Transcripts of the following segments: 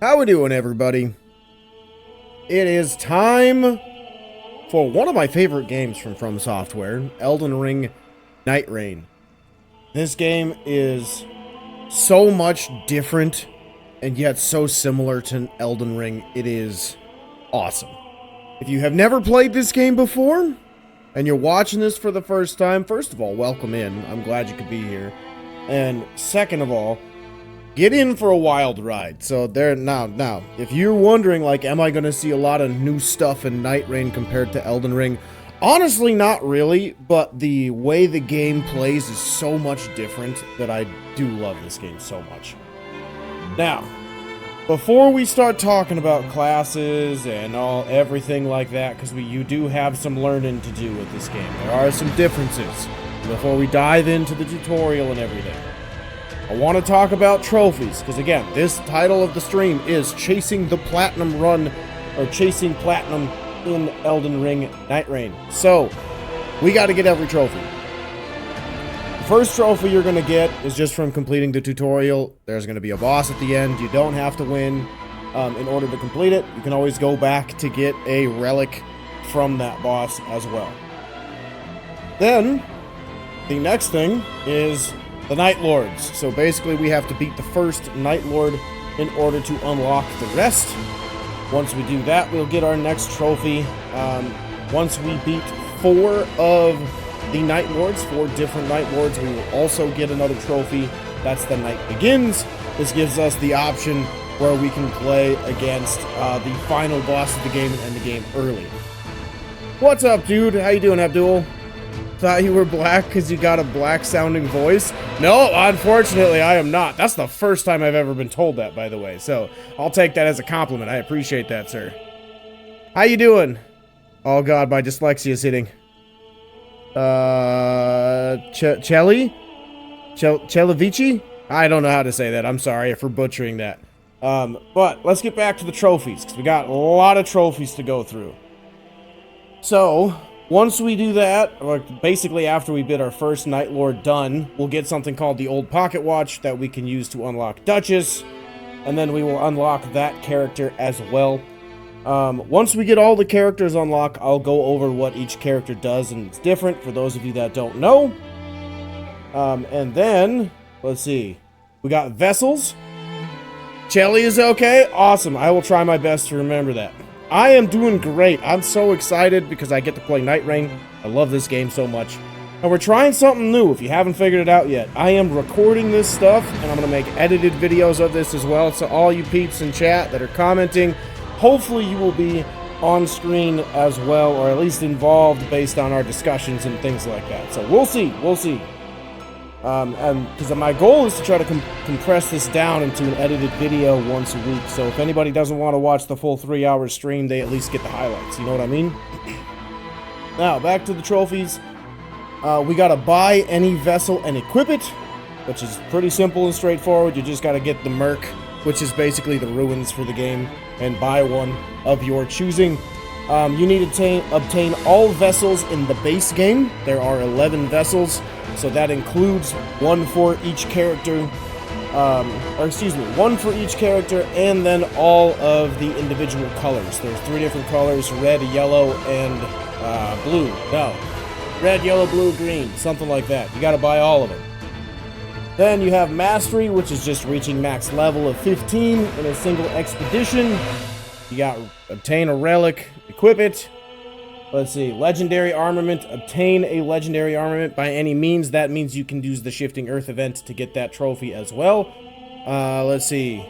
How we doing, everybody? It is time for one of my favorite games from Software, Elden Ring Nightrein. This game is so much different and yet so similar to Elden Ring. It is awesome. If you have never played this game before and you're watching this for the first time, first of all, welcome in. I'm glad you could be here. And second of all, get in for a wild ride. So now, if you're wondering, like, am I going to see a lot of new stuff in Nightrein compared to Elden Ring? Honestly, not really, but the way the game plays is so much different that I do love this game so much. Now, before we start talking about classes and everything like that, because you do have some learning to do with this game. There are some differences before we dive into the tutorial and everything. I want to talk about trophies, because again, this title of the stream is Chasing the Platinum Run, or Chasing Platinum in Elden Ring Nightrein. So, we got to get every trophy. The first trophy you're going to get is just from completing the tutorial. There's going to be a boss at the end. You don't have to win in order to complete it. You can always go back to get a relic from that boss as well. Then, the next thing is the Night Lords. So basically we have to beat the first Night Lord in order to unlock the rest. Once we do that, we'll get our next trophy. Once we beat 4 of the Night Lords, 4 different Night Lords, we will also get another trophy. That's the Night Begins. This gives us the option where we can play against the final boss of the game and end the game early. What's up, dude? How you doing, Abdul? Thought you were black because you got a black sounding voice? No, unfortunately I am not. That's the first time I've ever been told that, by the way. So I'll take that as a compliment. I appreciate that, sir. How you doing? Oh god, my dyslexia is hitting. Chelavici? I don't know how to say that. I'm sorry for butchering that. But let's get back to the trophies, because we got a lot of trophies to go through. So once we do that, or basically after we bid our first Night Lord done, we'll get something called the Old Pocket Watch that we can use to unlock Duchess, and then we will unlock that character as well. Once we get all the characters unlocked, I'll go over what each character does, and it's different for those of you that don't know. And then, let's see, we got Vessels. Chelly is okay? Awesome, I will try my best to remember that. I am doing great. I'm so excited because I get to play Nightrein. I love this game so much. And we're trying something new if you haven't figured it out yet. I am recording this stuff and I'm going to make edited videos of this as well. So all you peeps in chat that are commenting, hopefully you will be on screen as well, or at least involved based on our discussions and things like that. So we'll see. And because my goal is to try to compress this down into an edited video once a week. So if anybody doesn't want to watch the full 3-hour stream, they at least get the highlights. You know what I mean? Now, back to the trophies. We got to buy any vessel and equip it, which is pretty simple and straightforward. You just got to get the Merc, which is basically the ruins for the game, and buy one of your choosing. You need to obtain all vessels in the base game. There are 11 vessels. So that includes one for each character, one for each character, and then all of the individual colors. There's 3 different colors: red, yellow, and blue. No, red, yellow, blue, green, something like that. You gotta buy all of it. Then you have Mastery, which is just reaching max level of 15 in a single expedition. You got obtain a relic, equip it. Let's see, Legendary Armament. Obtain a Legendary Armament by any means. That means you can use the Shifting Earth event to get that trophy as well. Let's see.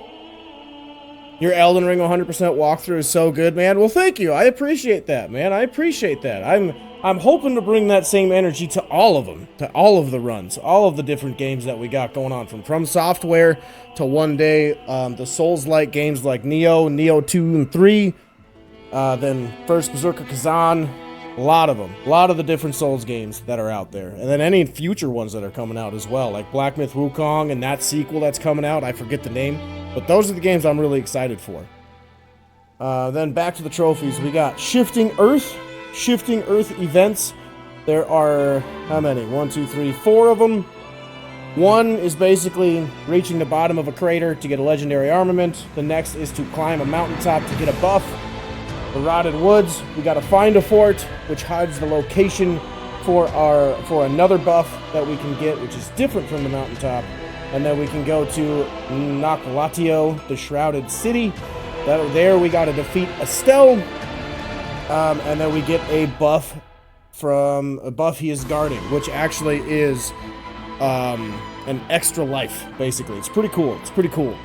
Your Elden Ring 100% walkthrough is so good, man. Well, thank you. I appreciate that, man. I appreciate that. I'm hoping to bring that same energy to all of them, to all of the runs, all of the different games that we got going on, from Software to one day the Souls-like games like Nioh 2 and 3. Then First Berserker Kazan, a lot of them. A lot of the different Souls games that are out there. And then any future ones that are coming out as well, like Black Myth Wukong and that sequel that's coming out, I forget the name. But those are the games I'm really excited for. Then back to the trophies, we got Shifting Earth events. There are, how many? 1, 2, 3, 4 of them. One is basically reaching the bottom of a crater to get a legendary armament. The next is to climb a mountaintop to get a buff. The Rotted Woods, we gotta find a fort, which hides the location for another buff that we can get, which is different from the mountaintop. And then we can go to Naklatio, the Shrouded City. There we gotta defeat Estelle. And then we get a buff from a buff he is guarding, which actually is an extra life, basically. It's pretty cool. It's pretty cool.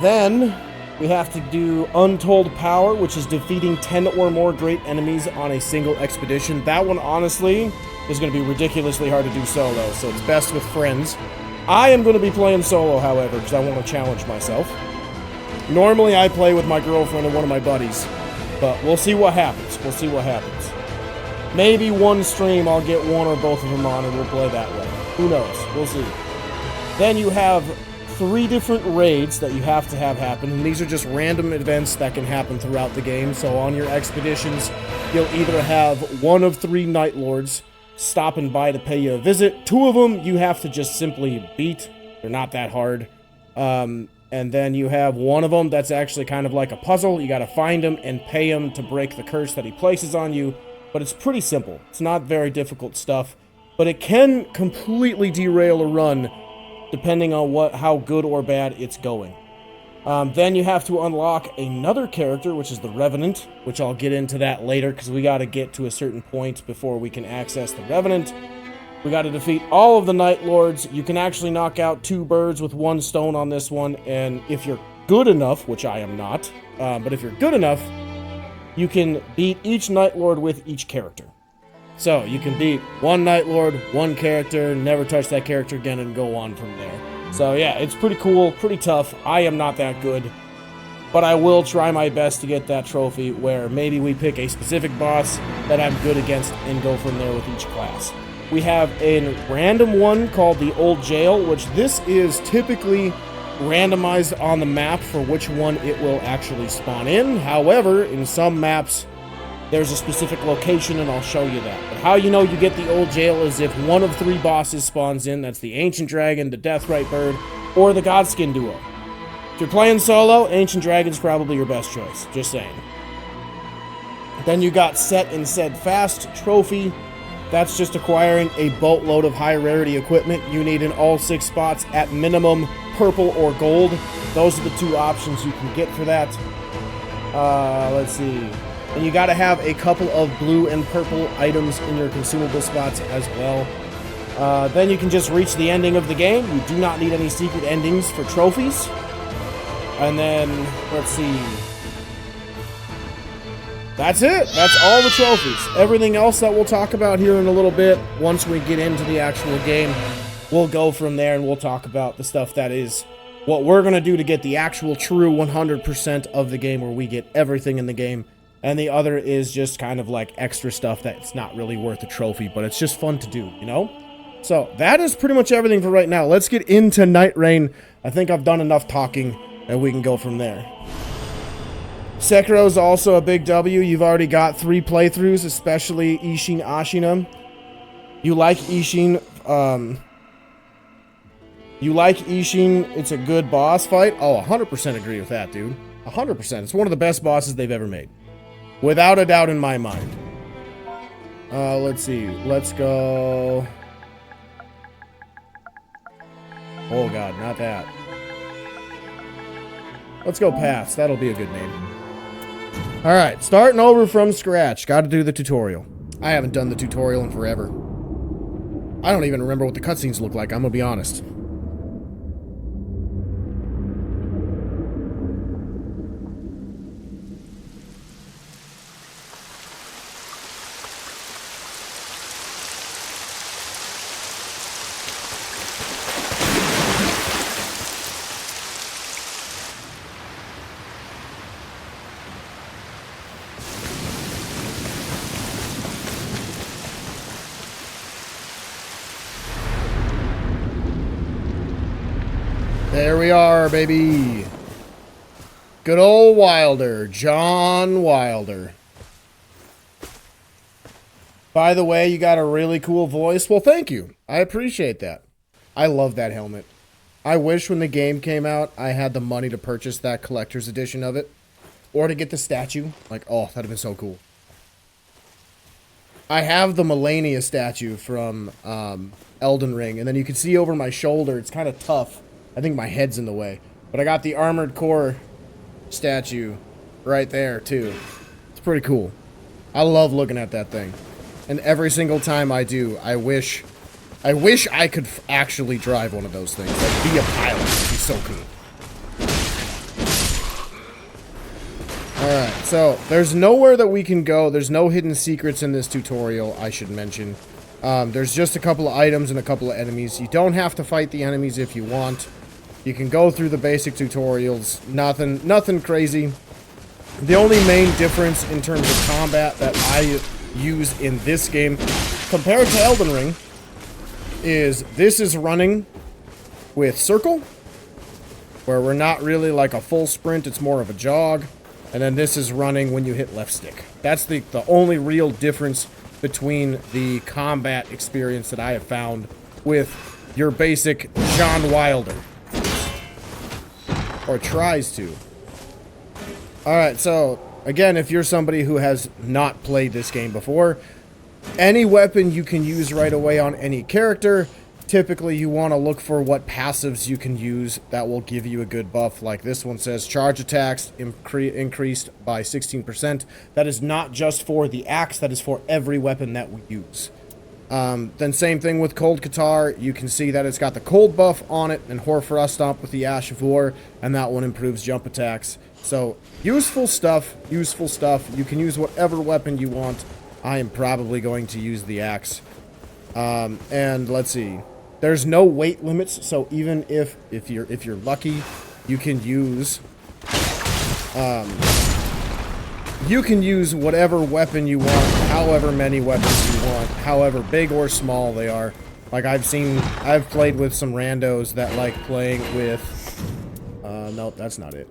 Then we have to do Untold Power, which is defeating 10 or more great enemies on a single expedition. That one, honestly, is going to be ridiculously hard to do solo, so it's best with friends. I am going to be playing solo, however, because I want to challenge myself. Normally, I play with my girlfriend and one of my buddies, but we'll see what happens. We'll see what happens. Maybe one stream I'll get one or both of them on and we'll play that way. Who knows? We'll see. Then you have 3 different raids that you have to have happen, and these are just random events that can happen throughout the game. So on your expeditions, you'll either have one of 3 Night Lords stopping by to pay you a visit. 2 of them you have to just simply beat. They're not that hard. And then you have one of them that's actually kind of like a puzzle. You gotta find him and pay him to break the curse that he places on you. But it's pretty simple. It's not very difficult stuff. But it can completely derail a run depending on how good or bad it's going. Then you have to unlock another character, which is the Revenant, which I'll get into that later because we got to get to a certain point before we can access the Revenant. We got to defeat all of the Night Lords. You can actually knock out 2 birds with 1 stone on this one, and if you're good enough, which I am not, but if you're good enough, you can beat each Night Lord with each character. So, you can beat 1 Night Lord, 1 character, never touch that character again, and go on from there. So yeah, it's pretty cool, pretty tough. I am not that good, but I will try my best to get that trophy where maybe we pick a specific boss that I'm good against and go from there with each class. We have a random one called the Old Jail, which this is typically randomized on the map for which one it will actually spawn in. However, in some maps, there's a specific location, and I'll show you that. But how you know you get the Old Jail is if one of 3 bosses spawns in. That's the Ancient Dragon, the Deathrite Bird, or the Godskin Duo. If you're playing solo, Ancient Dragon's probably your best choice. Just saying. Then you got Set and Said Fast trophy. That's just acquiring a boatload of high-rarity equipment. You need in all 6 spots, at minimum, purple or gold. Those are the 2 options you can get for that. Let's see. And you gotta have a couple of blue and purple items in your consumable spots as well. Then you can just reach the ending of the game. You do not need any secret endings for trophies. And then, let's see. That's it. That's all the trophies. Everything else that we'll talk about here in a little bit, once we get into the actual game, we'll go from there and we'll talk about the stuff that is what we're going to do to get the actual true 100% of the game, where we get everything in the game. And the other is just kind of like extra stuff that's not really worth a trophy, but it's just fun to do, you know? So that is pretty much everything for right now. Let's get into Nightrein. I think I've done enough talking, and we can go from there. Sekiro is also a big W. You've already got 3 playthroughs, especially Ishin Ashina. You like Ishin, it's a good boss fight. Oh, 100% agree with that, dude. 100%. It's one of the best bosses they've ever made. Without a doubt in my mind. Let's see. Let's go... Oh god, not that. Let's go Paths. That'll be a good name. Alright, starting over from scratch. Gotta do the tutorial. I haven't done the tutorial in forever. I don't even remember what the cutscenes look like, I'm gonna be honest. There we are, baby. Good old Wilder, John Wilder. By the way, you got a really cool voice. Well, thank you. I appreciate that. I love that helmet. I wish when the game came out, I had the money to purchase that collector's edition of it. Or to get the statue. Like, oh, that'd have been so cool. I have the Melania statue from Elden Ring. And then you can see over my shoulder, it's kind of tough. I think my head's in the way. But I got the Armored Core statue right there, too. It's pretty cool. I love looking at that thing. And every single time I do, I wish I could actually drive one of those things. Like, be a pilot. It'd be so cool. Alright, so there's nowhere that we can go. There's no hidden secrets in this tutorial, I should mention. There's just a couple of items and a couple of enemies. You don't have to fight the enemies if you want. You can go through the basic tutorials. Nothing crazy. The only main difference in terms of combat that I use in this game compared to Elden Ring is this is running with circle, where we're not really like a full sprint, it's more of a jog. And then this is running when you hit left stick. That's the only real difference between the combat experience that I have found with your basic John Wilder. Or tries to. Alright, so again, if you're somebody who has not played this game before, any weapon you can use right away on any character. Typically, you want to look for what passives you can use that will give you a good buff. Like this one says, charge attacks increased by 16%. That is not just for the axe, that is for every weapon that we use. Then same thing with Cold Catar. You can see that it's got the cold buff on it, and Horfrost Stomp with the Ash of War, and that one improves jump attacks. So, useful stuff, useful stuff. You can use whatever weapon you want. I am probably going to use the axe. And let's see. There's no weight limits, so even if you're lucky, you can use whatever weapon you want, however many weapons you want, however big or small they are. Like I've played with some randos that like playing with nope, that's not it.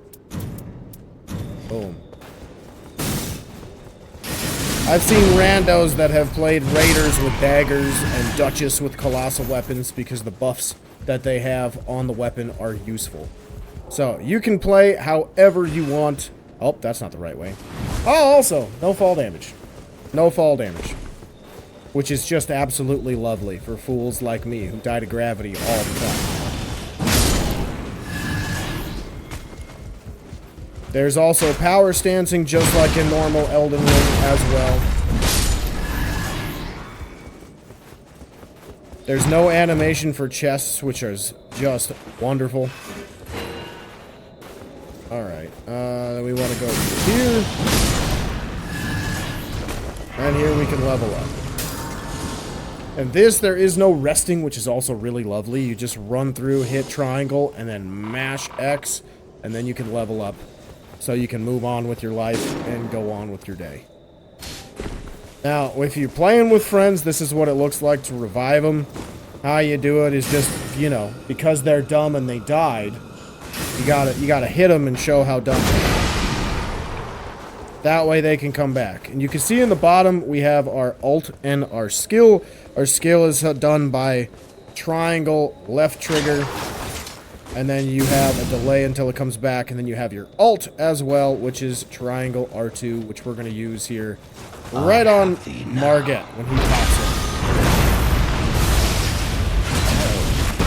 Boom. I've seen randos that have played raiders with daggers and duchess with colossal weapons because the buffs that they have on the weapon are useful. So, you can play however you want. Oh, that's not the right way. Oh, also, no fall damage. No fall damage. Which is just absolutely lovely for fools like me who die to gravity all the time. There's also power stancing, just like in normal Elden Ring as well. There's no animation for chests, which is just wonderful. Alright, we want to go here. And here we can level up. And this, there is no resting, which is also really lovely. You just run through, hit triangle, and then mash X, and then you can level up. So you can move on with your life and go on with your day. Now, if you're playing with friends, this is what it looks like to revive them. How you do it is just, you know, because they're dumb and they died, you gotta hit them and show how dumb they are. That way they can come back. And you can see in the bottom, we have our ult and our skill. Our skill is done by triangle, left trigger, and then you have a delay until it comes back, and then you have your ult as well, which is triangle R2, which we're going to use here right on Margit when he pops in.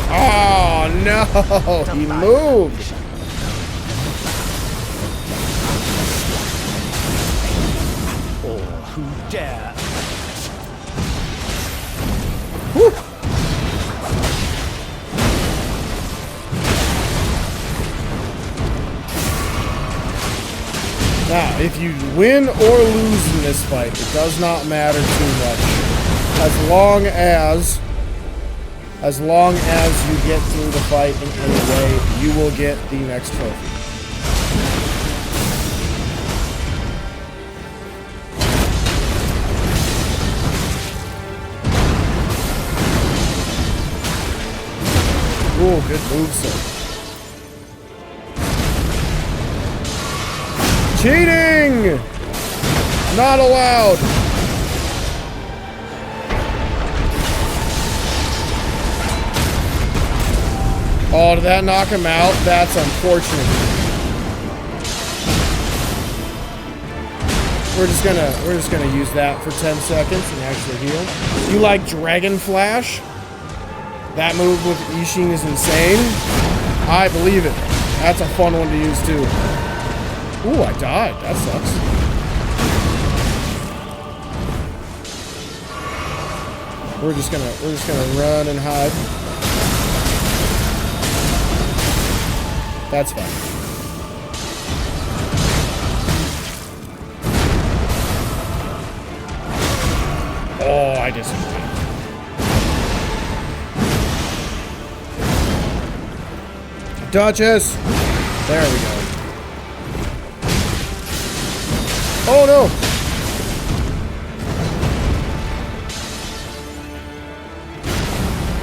Oh, no! He moved! Or who dare? Whew. Now, if you win or lose in this fight, it does not matter too much. As long as you get through the fight in any way, you will get the next trophy. Ooh, good move, sir. Cheating! Not allowed! Oh, did that knock him out? That's unfortunate. We're just gonna use that for 10 seconds and actually heal. You like Dragon Flash? That move with Ishin is insane. I believe it. That's a fun one to use too. Ooh, I died. That sucks. We're just gonna run and hide. That's fine. Oh, I disagree. Duchess! There we go. Oh no!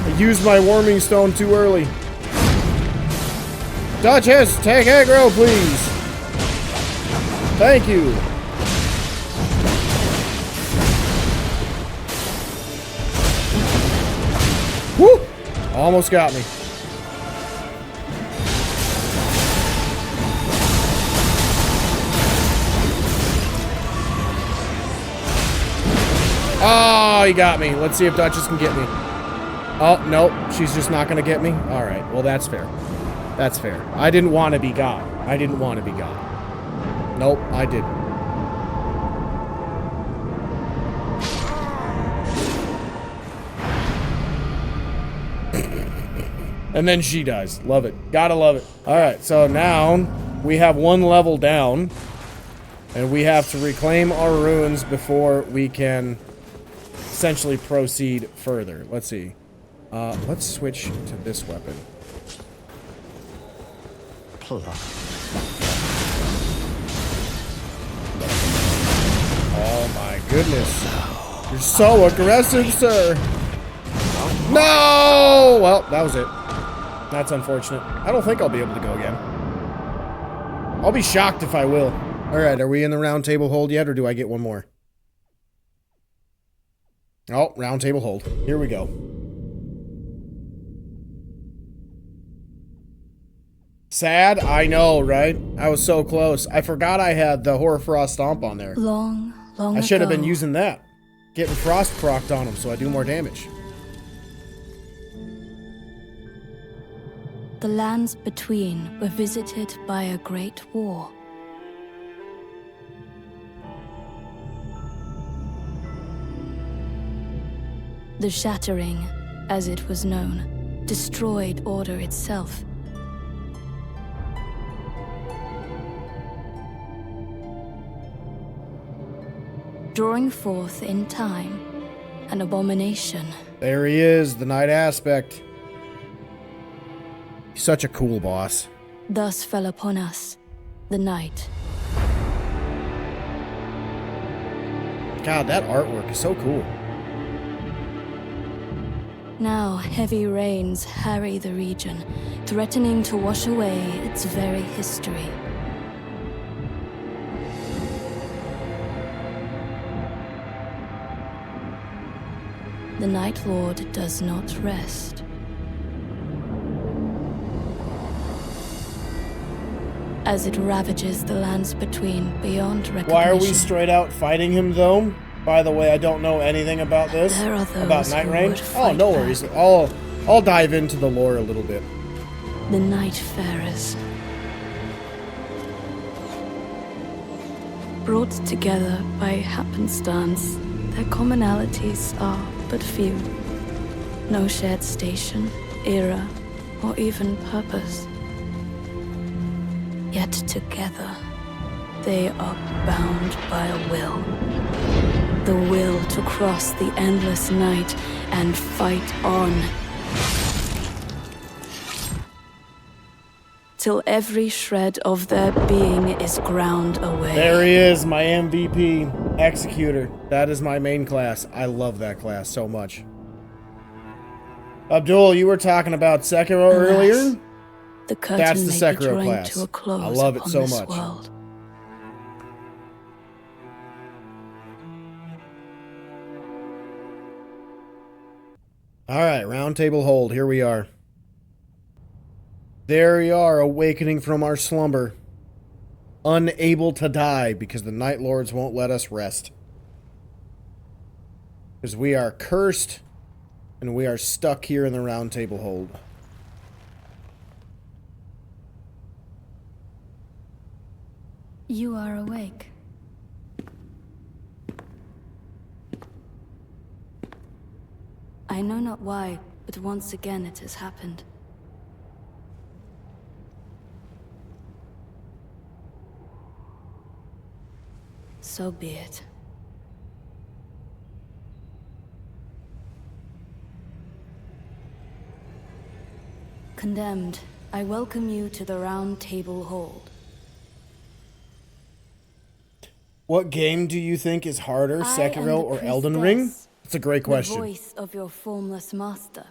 I used my warming stone too early. Duchess, take aggro, please. Thank you. Woo! Almost got me. Oh, he got me. Let's see if Duchess can get me. Oh, nope. She's just not going to get me. All right. Well, that's fair. That's fair. I didn't want to be God. I didn't want to be God. Nope, I didn't. And then she dies. Love it. Gotta love it. All right, so now we have one level down. And we have to reclaim our runes before we can essentially proceed further. Let's see. Let's switch to this weapon. Oh my goodness. You're so aggressive, sir. No! Well, that was it. That's unfortunate. I don't think I'll be able to go again. I'll be shocked if I will. Alright, are we in the Roundtable Hold yet, or do I get one more? Oh, Roundtable Hold. Here we go. Sad? I know, right? I was so close. I forgot I had the Hoarfrost Stomp on there. Long I should have been using that. Getting Frost procced on him so I do more damage. The lands between were visited by a great war. The Shattering, as it was known, destroyed order itself. Drawing forth in time an abomination. There he is, the Night Aspect. He's such a cool boss. Thus fell upon us the night. God, that artwork is so cool. Now heavy rains harry the region, threatening to wash away its very history. The Night Lord does not rest. As it ravages the lands between beyond recognition. Why are we straight out fighting him, though? By the way, I don't know anything about this. There are those about who Nightrein. would Oh, fight no back. worries. I'll dive into the lore a little bit. The Nightfarers. Brought together by happenstance, their commonalities are but few. No shared station, era, or even purpose. Yet together, they are bound by a will. The will to cross the endless night and fight on. Till every shred of their being is ground away. There he is, my MVP, Executor. That is my main class. I love that class so much. Abdul, you were talking about Sekiro Alas, earlier? The curtain That's the may be Sekiro drawing class. to a close I love it upon so this much. world. Alright, Roundtable Hold. Here we are. There we are, awakening from our slumber. Unable to die because the Night Lords won't let us rest. Because we are cursed and we are stuck here in the Roundtable Hold. You are awake. I know not why, but once again it has happened. So be it. Condemned, I welcome you to the Roundtable Hold. What game do you think is harder, Sekiro or Elden Ring? It's a great question. The voice of your formless master.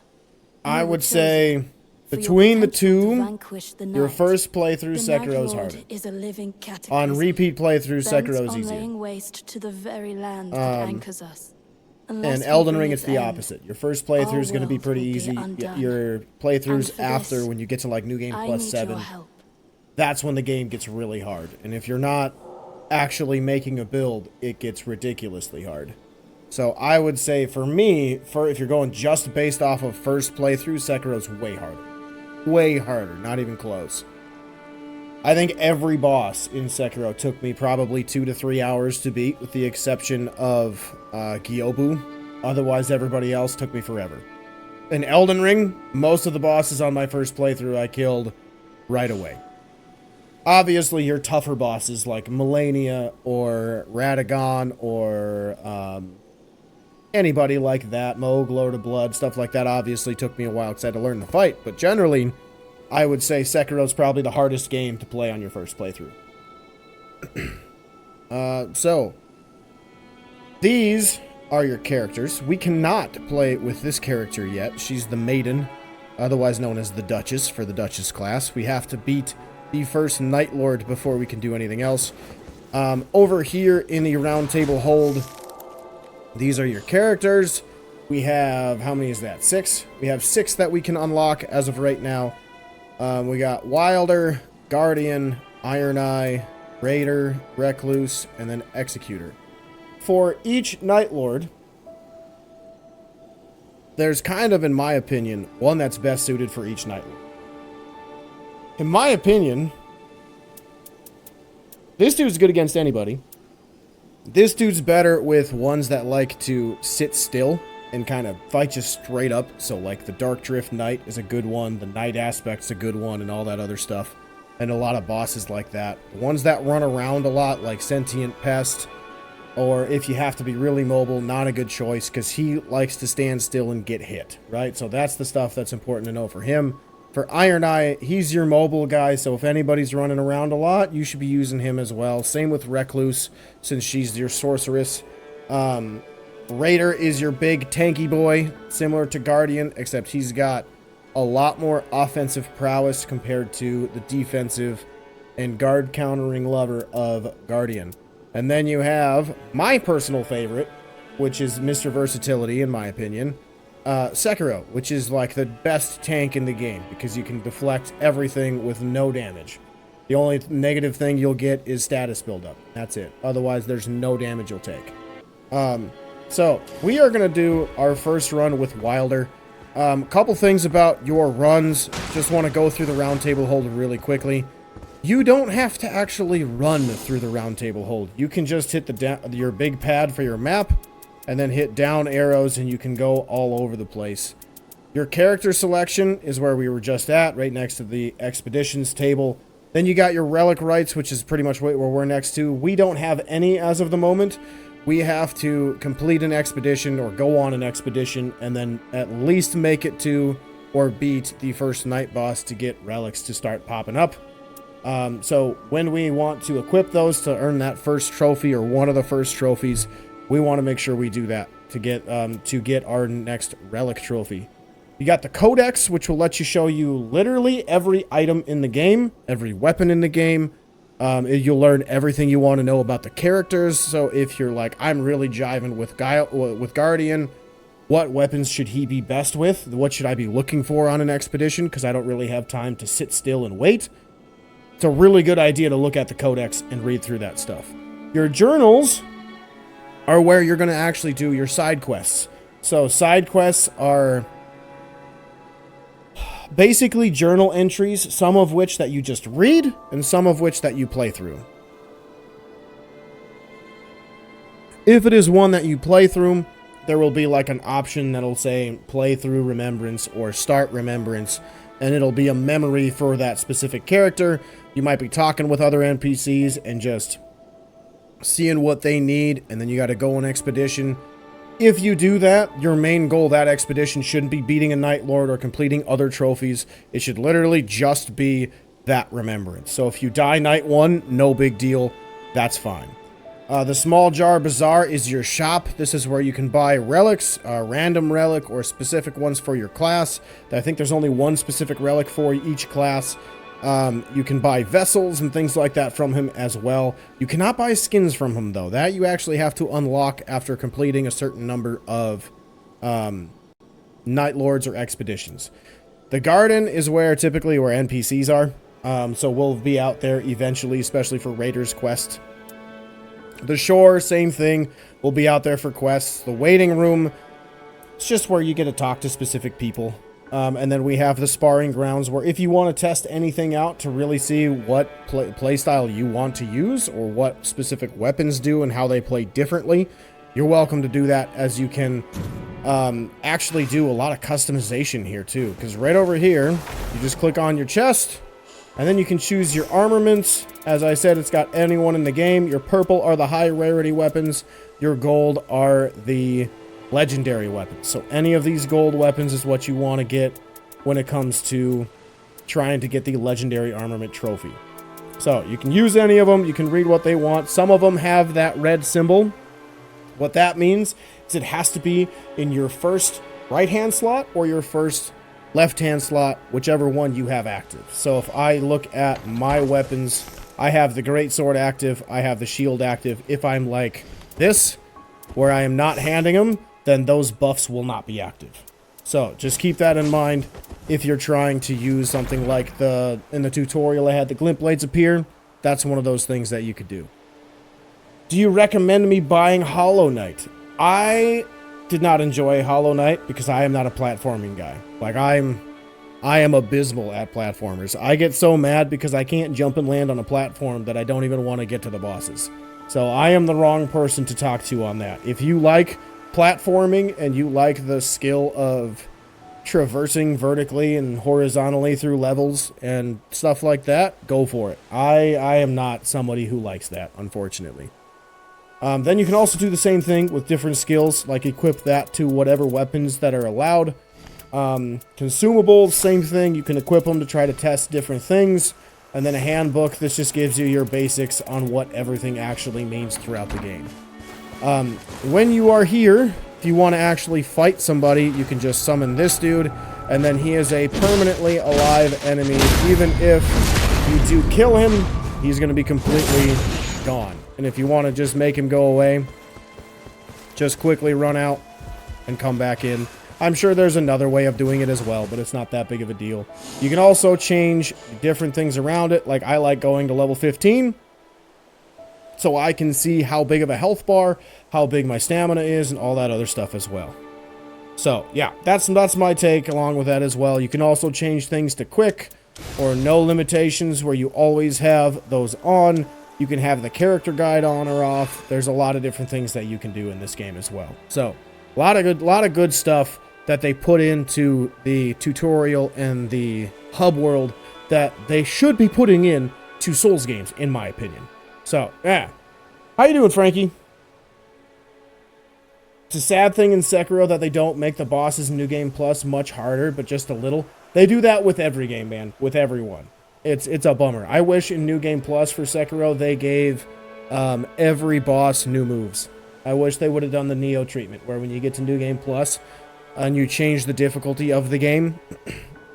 I would say between the two, your first playthrough Sekiro is harder. Is a living On repeat playthrough, Sekiro is easier. Laying waste to the very land that anchors us. And Elden Ring, it's the opposite. Your first playthrough is going to be pretty easy. Your playthroughs after, when you get to like New Game Plus 7, that's when the game gets really hard. And if you're not actually making a build, it gets ridiculously hard. So I would say for me, if you're going just based off of first playthrough, Sekiro's way harder. Way harder, not even close. I think every boss in Sekiro took me probably 2 to 3 hours to beat, with the exception of Gyobu. Otherwise, everybody else took me forever. In Elden Ring, most of the bosses on my first playthrough I killed right away. Obviously, your tougher bosses like Melania or Radagon or anybody like that, Moog, Lord of Blood, stuff like that, obviously took me a while because I had to learn the fight. But generally, I would say Sekiro's probably the hardest game to play on your first playthrough. So, these are your characters. We cannot play with this character yet. She's the Maiden, otherwise known as the Duchess for the Duchess class. We have to beat the first Night Lord before we can do anything else. Over here in the Roundtable Hold, these are your characters. We have, how many is that? 6? We have 6 that we can unlock as of right now. We got Wilder, Guardian, Iron Eye, Raider, Recluse, and then Executor. For each Night Lord, there's kind of, in my opinion, one that's best suited for each Night Lord. In my opinion, this dude's good against anybody. This dude's better with ones that like to sit still and kind of fight you straight up. So like the Dark Drift Knight is a good one, the Night Aspect's a good one, and all that other stuff. And a lot of bosses like that. The ones that run around a lot, like Sentient Pest, or if you have to be really mobile, not a good choice, because he likes to stand still and get hit, right? So that's the stuff that's important to know for him. For Iron Eye, he's your mobile guy, so if anybody's running around a lot, you should be using him as well. Same with Recluse, since she's your sorceress. Raider is your big tanky boy, similar to Guardian, except he's got a lot more offensive prowess compared to the defensive and guard countering lover of Guardian. And then you have my personal favorite, which is Mr. Versatility, in my opinion. Sekiro, which is like the best tank in the game, because you can deflect everything with no damage. The only negative thing you'll get is status buildup. That's it. Otherwise, there's no damage you'll take. So, we are going to do our first run with Wilder. Couple things about your runs. Just want to go through the Roundtable Hold really quickly. You don't have to actually run through the Roundtable Hold. You can just hit your big pad for your map, and then hit down arrows, and you can go all over the place. Your character selection is where we were just at, right next to the expeditions table. Then you got your relic rights, which is pretty much where we're next to. We don't have any as of the moment. We have to complete an expedition or go on an expedition and then at least make it to or beat the first night boss to get relics to start popping up. So when we want to equip those to earn that first trophy or one of the first trophies, we want to make sure we do that to get our next relic trophy. You got the Codex, which will let you show you literally every item in the game, every weapon in the game. You'll learn everything you want to know about the characters. So if you're like, I'm really jiving with Guardian, what weapons should he be best with? What should I be looking for on an expedition? Because I don't really have time to sit still and wait. It's a really good idea to look at the codex and read through that stuff. Your journals are where you're going to actually do your side quests. So side quests are basically journal entries, some of which that you just read and some of which that you play through. If it is one that you play through, there will be like an option that'll say play through remembrance or start remembrance, and it'll be a memory for that specific character. You might be talking with other NPCs and just seeing what they need, and then you got to go on expedition. If you do that, your main goal of that expedition shouldn't be beating a Night Lord or completing other trophies. It should literally just be that remembrance. So if you die night 1, no big deal. That's fine. The Small Jar Bazaar is your shop. This is where you can buy relics, random relic, or specific ones for your class. I think there's only one specific relic for each class. You can buy vessels and things like that from him as well. You cannot buy skins from him, though. That you actually have to unlock after completing a certain number of Night Lords or expeditions. The garden is where typically where NPCs are. So we'll be out there eventually, especially for Raiders quest. The shore, same thing. We'll be out there for quests. The waiting room, it's just where you get to talk to specific people. And then we have the sparring grounds where if you want to test anything out to really see what playstyle you want to use or what specific weapons do and how they play differently, you're welcome to do that, as you can actually do a lot of customization here too. Because right over here, you just click on your chest and then you can choose your armaments. As I said, it's got anyone in the game. Your purple are the high rarity weapons. Your gold are the legendary weapons. So any of these gold weapons is what you want to get when it comes to trying to get the legendary armament trophy. So you can use any of them. You can read what they want. Some of them have that red symbol. What that means is it has to be in your first right-hand slot or your first left-hand slot, whichever one you have active. So if I look at my weapons, I have the greatsword active, I have the shield active. If I'm like this, where I am not handing them, then those buffs will not be active. So just keep that in mind if you're trying to use something like in the tutorial I had the glint blades appear. That's one of those things that you could do. Do you recommend me buying Hollow Knight? I did not enjoy Hollow Knight because I am not a platforming guy. Like I am abysmal at platformers. I get so mad because I can't jump and land on a platform that I don't even want to get to the bosses. So I am the wrong person to talk to on that. If you like platforming and you like the skill of traversing vertically and horizontally through levels and stuff like that, go for it. I am not somebody who likes that, unfortunately. Then you can also do the same thing with different skills, like equip that to whatever weapons that are allowed. Consumables, same thing. You can equip them to try to test different things. And then a handbook, this just gives you your basics on what everything actually means throughout the game. When you are here, if you want to actually fight somebody, you can just summon this dude, and then he is a permanently alive enemy. Even if you do kill him, he's going to be completely gone. And if you want to just make him go away, just quickly run out and come back in. I'm sure there's another way of doing it as well, but it's not that big of a deal. You can also change different things around it. Like I like going to level 15, so I can see how big of a health bar, how big my stamina is, and all that other stuff as well. So yeah, that's my take along with that as well. You can also change things to quick or no limitations, where you always have those on. You can have the character guide on or off. There's a lot of different things that you can do in this game as well. So a lot of good stuff that they put into the tutorial and the hub world that they should be putting in to Souls games, in my opinion. So, yeah. How you doing, Frankie? It's a sad thing in Sekiro that they don't make the bosses in New Game Plus much harder, but just a little. They do that with every game, man. With everyone. It's a bummer. I wish in New Game Plus for Sekiro they gave every boss new moves. I wish they would have done the Neo treatment, where when you get to New Game Plus and you change the difficulty of the game,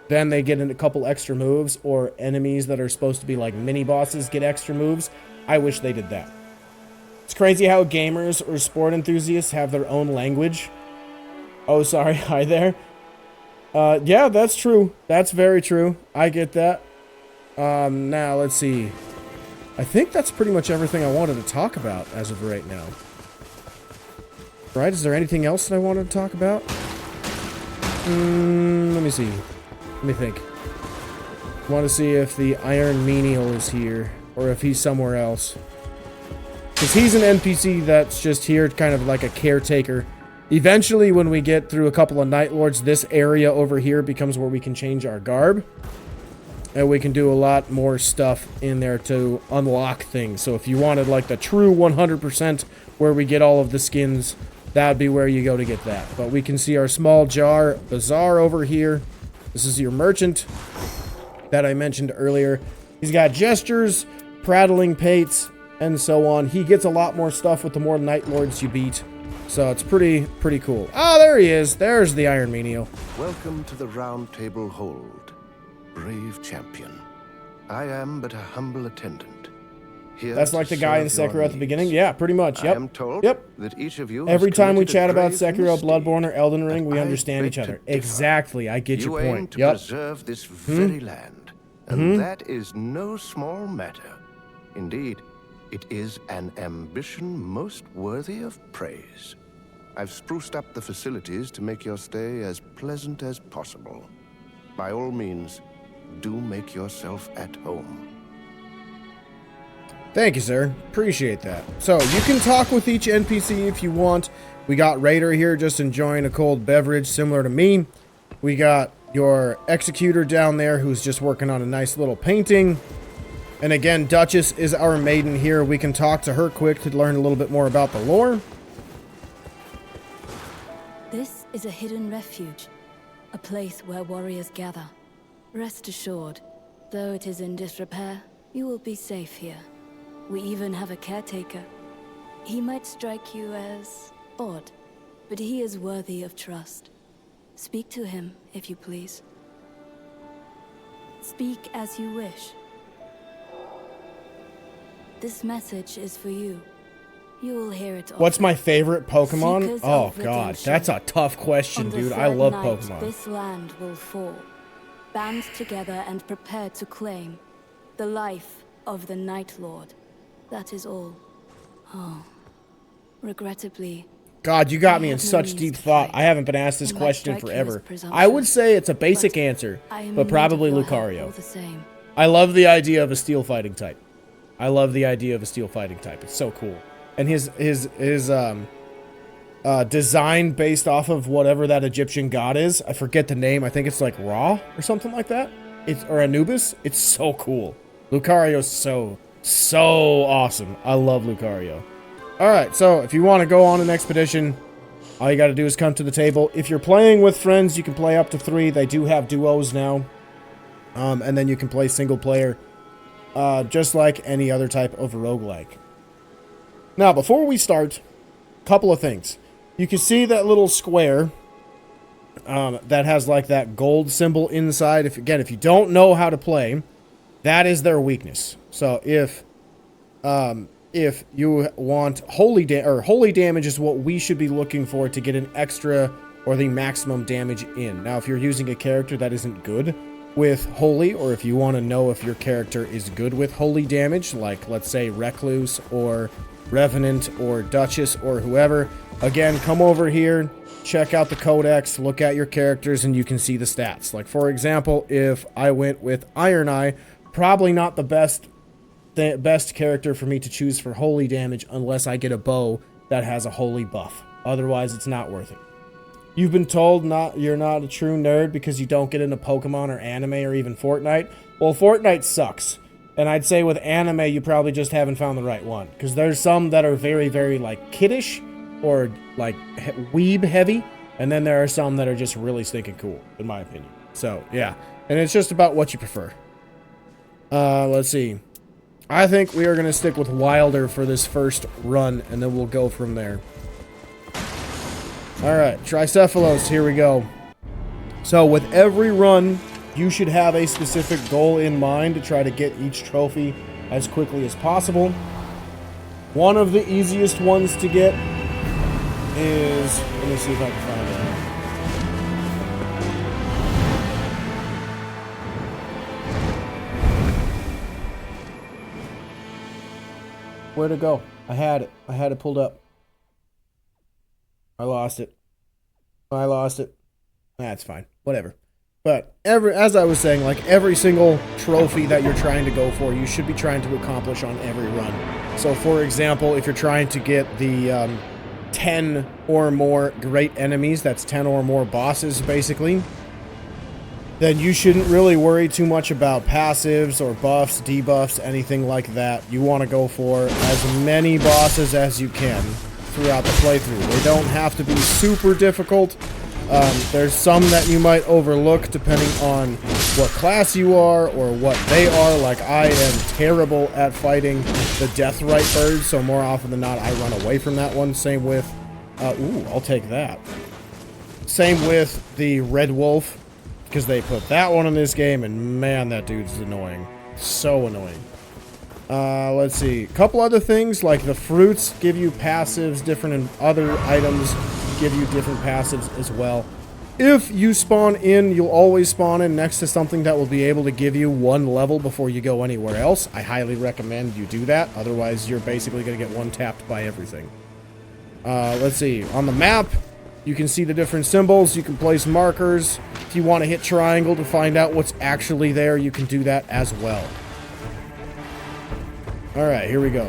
then they get in a couple extra moves, or enemies that are supposed to be like mini bosses get extra moves. I wish they did that. It's crazy how gamers or sport enthusiasts have their own language. Oh, sorry. Hi there. Yeah, that's true. That's very true. I get that. Now, let's see. I think that's pretty much everything I wanted to talk about as of right now. Right? Is there anything else that I wanted to talk about? Let me see. Let me think. I want to see if the Iron Menial is here, or if he's somewhere else. Because he's an NPC that's just here, kind of like a caretaker. Eventually, when we get through a couple of Night Lords, this area over here becomes where we can change our garb. And we can do a lot more stuff in there to unlock things. So if you wanted like the true 100% where we get all of the skins, that would be where you go to get that. But we can see our small jar bazaar over here. This is your merchant that I mentioned earlier. He's got gestures, prattling pates, and so on. He gets a lot more stuff with the more Night Lords you beat. So it's pretty cool. Ah, there he is. There's the Iron Menial. Welcome to the Roundtable Hold, brave champion. I am but a humble attendant. Here That's like the guy in Sekiro at the beginning? Yeah, pretty much. Yep. I am told that each of you Every time we chat about misdeed, Sekiro, Bloodborne, or Elden Ring, we I understand beg each to other. differ. Exactly. I get You your aim point. to Yep. preserve this very land, and that is no small matter. Indeed, it is an ambition most worthy of praise. I've spruced up the facilities to make your stay as pleasant as possible. By all means, do make yourself at home. Thank you, sir. Appreciate that. So, you can talk with each NPC if you want. We got Raider here just enjoying a cold beverage similar to me. We got your Executor down there who's just working on a nice little painting. And again, Duchess is our maiden here. We can talk to her quick to learn a little bit more about the lore. This is a hidden refuge, a place where warriors gather. Rest assured, though it is in disrepair, you will be safe here. We even have a caretaker. He might strike you as odd, but he is worthy of trust. Speak to him, if you please. Speak as you wish. This message is for you. You will hear it often. What's my favorite Pokemon? Seekers Oh of god, redemption. that's a tough question, On the dude. I third love night, Pokemon. This land will fall. Band together and prepare to claim the life of the Night Lord. That is all. Oh. Regrettably, God, you got me I in have no such means deep to thought. fight. I haven't been asked this I might question strike you forever. as presumptuous, I would say it's a basic but answer, I am in but need probably of your help all Lucario. the same. I love the idea of a steel fighting type. I love the idea of a steel fighting type. It's so cool. And his design based off of whatever that Egyptian god is. I forget the name. I think it's like Ra or something like that. Or Anubis. It's so cool. Lucario's so awesome. I love Lucario. Alright, so if you want to go on an expedition, all you got to do is come to the table. If you're playing with friends, you can play up to 3. They do have duos now. And then you can play single player. Just like any other type of roguelike. Now, before we start, a couple of things. You can see that little square that has like that gold symbol inside. If you don't know how to play, that is their weakness. So if you want holy damage is what we should be looking for to get an extra or the maximum damage in. Now, if you're using a character that isn't good with holy, or if you want to know if your character is good with holy damage, like let's say Recluse or Revenant or Duchess or whoever, again, come over here, check out the codex, look at your characters, and you can see the stats. Like, for example, if I went with Iron Eye, probably not the best character for me to choose for holy damage unless I get a bow that has a holy buff. Otherwise, it's not worth it. You've been told you're not a true nerd because you don't get into Pokemon or anime or even Fortnite. Well, Fortnite sucks. And I'd say with anime, you probably just haven't found the right one. Because there's some that are very, very, like, kiddish or, like, weeb heavy. And then there are some that are just really stinking cool, in my opinion. So, yeah. And it's just about what you prefer. Let's see. I think we are going to stick with Wilder for this first run, and then we'll go from there. Alright, Tricephalos, here we go. So, with every run, you should have a specific goal in mind to try to get each trophy as quickly as possible. One of the easiest ones to get is... Let me see if I can find it. Where'd it go? I had it. I had it pulled up. I lost it. I lost it. That's fine. Whatever. But as I was saying, like every single trophy that you're trying to go for, you should be trying to accomplish on every run. So for example, if you're trying to get the 10 or more great enemies, that's 10 or more bosses basically, then you shouldn't really worry too much about passives or buffs, debuffs, anything like that. You want to go for as many bosses as you can throughout the playthrough. They don't have to be super difficult. There's some that you might overlook depending on what class you are or what they are. Like, I am terrible at fighting the Deathrite birds, so more often than not, I run away from that one. Same with, ooh, I'll take that. Same with the Red Wolf, because they put that one in this game, and man, that dude's annoying. So annoying. Let's see. A couple other things, like the fruits give you passives, different other items give you different passives as well. If you spawn in, you'll always spawn in next to something that will be able to give you one level before you go anywhere else. I highly recommend you do that. Otherwise, you're basically going to get one-tapped by everything. Let's see. On the map, you can see the different symbols. You can place markers. If you want to hit triangle to find out what's actually there, you can do that as well. Alright, here we go.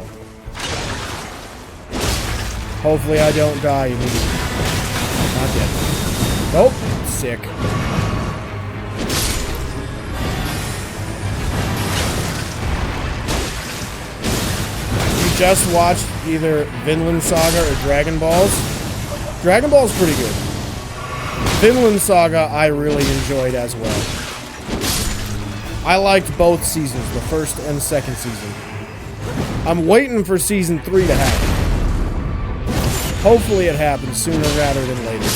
Hopefully I don't die immediately. Not yet. Nope. Sick. You just watched either Vinland Saga or Dragon Balls. Dragon Ball's pretty good. Vinland Saga I really enjoyed as well. I liked both seasons, the first and second season. I'm waiting for season 3 to happen. Hopefully it happens sooner rather than later.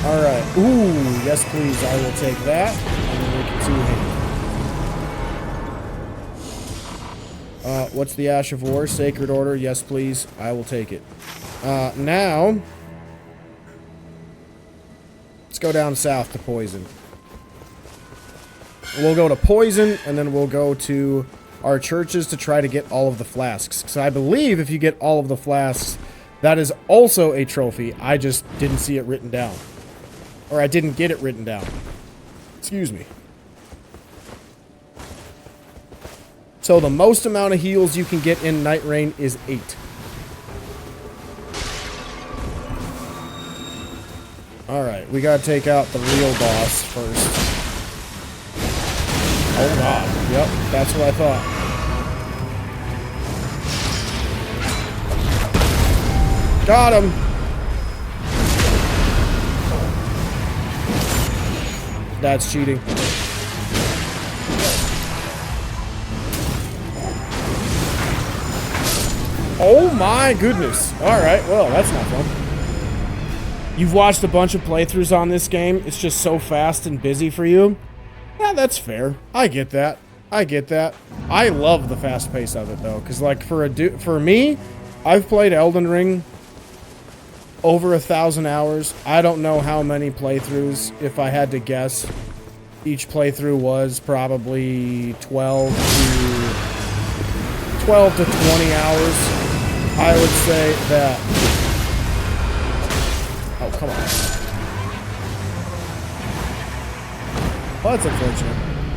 Alright. Ooh, yes please, I will take that. I'm gonna make it two-handed. What's the Ash of War? Sacred Order, yes please, I will take it. Now, let's go down south to Poison. We'll go to Poison, and then we'll go to our churches to try to get all of the flasks. So I believe if you get all of the flasks, that is also a trophy. I just didn't see it written down. Or I didn't get it written down. Excuse me. So the most amount of heals you can get in Nightrein is 8. Alright, we gotta take out the real boss first. Oh god, yep, that's what I thought. Got him! That's cheating. Oh my goodness. Alright, well, that's not fun. You've watched a bunch of playthroughs on this game. It's just so fast and busy for you. Yeah, that's fair. I get that. I get that. I love the fast pace of it though, because like for me, I've played Elden Ring over 1,000 hours. I don't know how many playthroughs. If I had to guess, each playthrough was probably 12 to 20 hours. I would say that. Oh, come on. Well, that's unfortunate.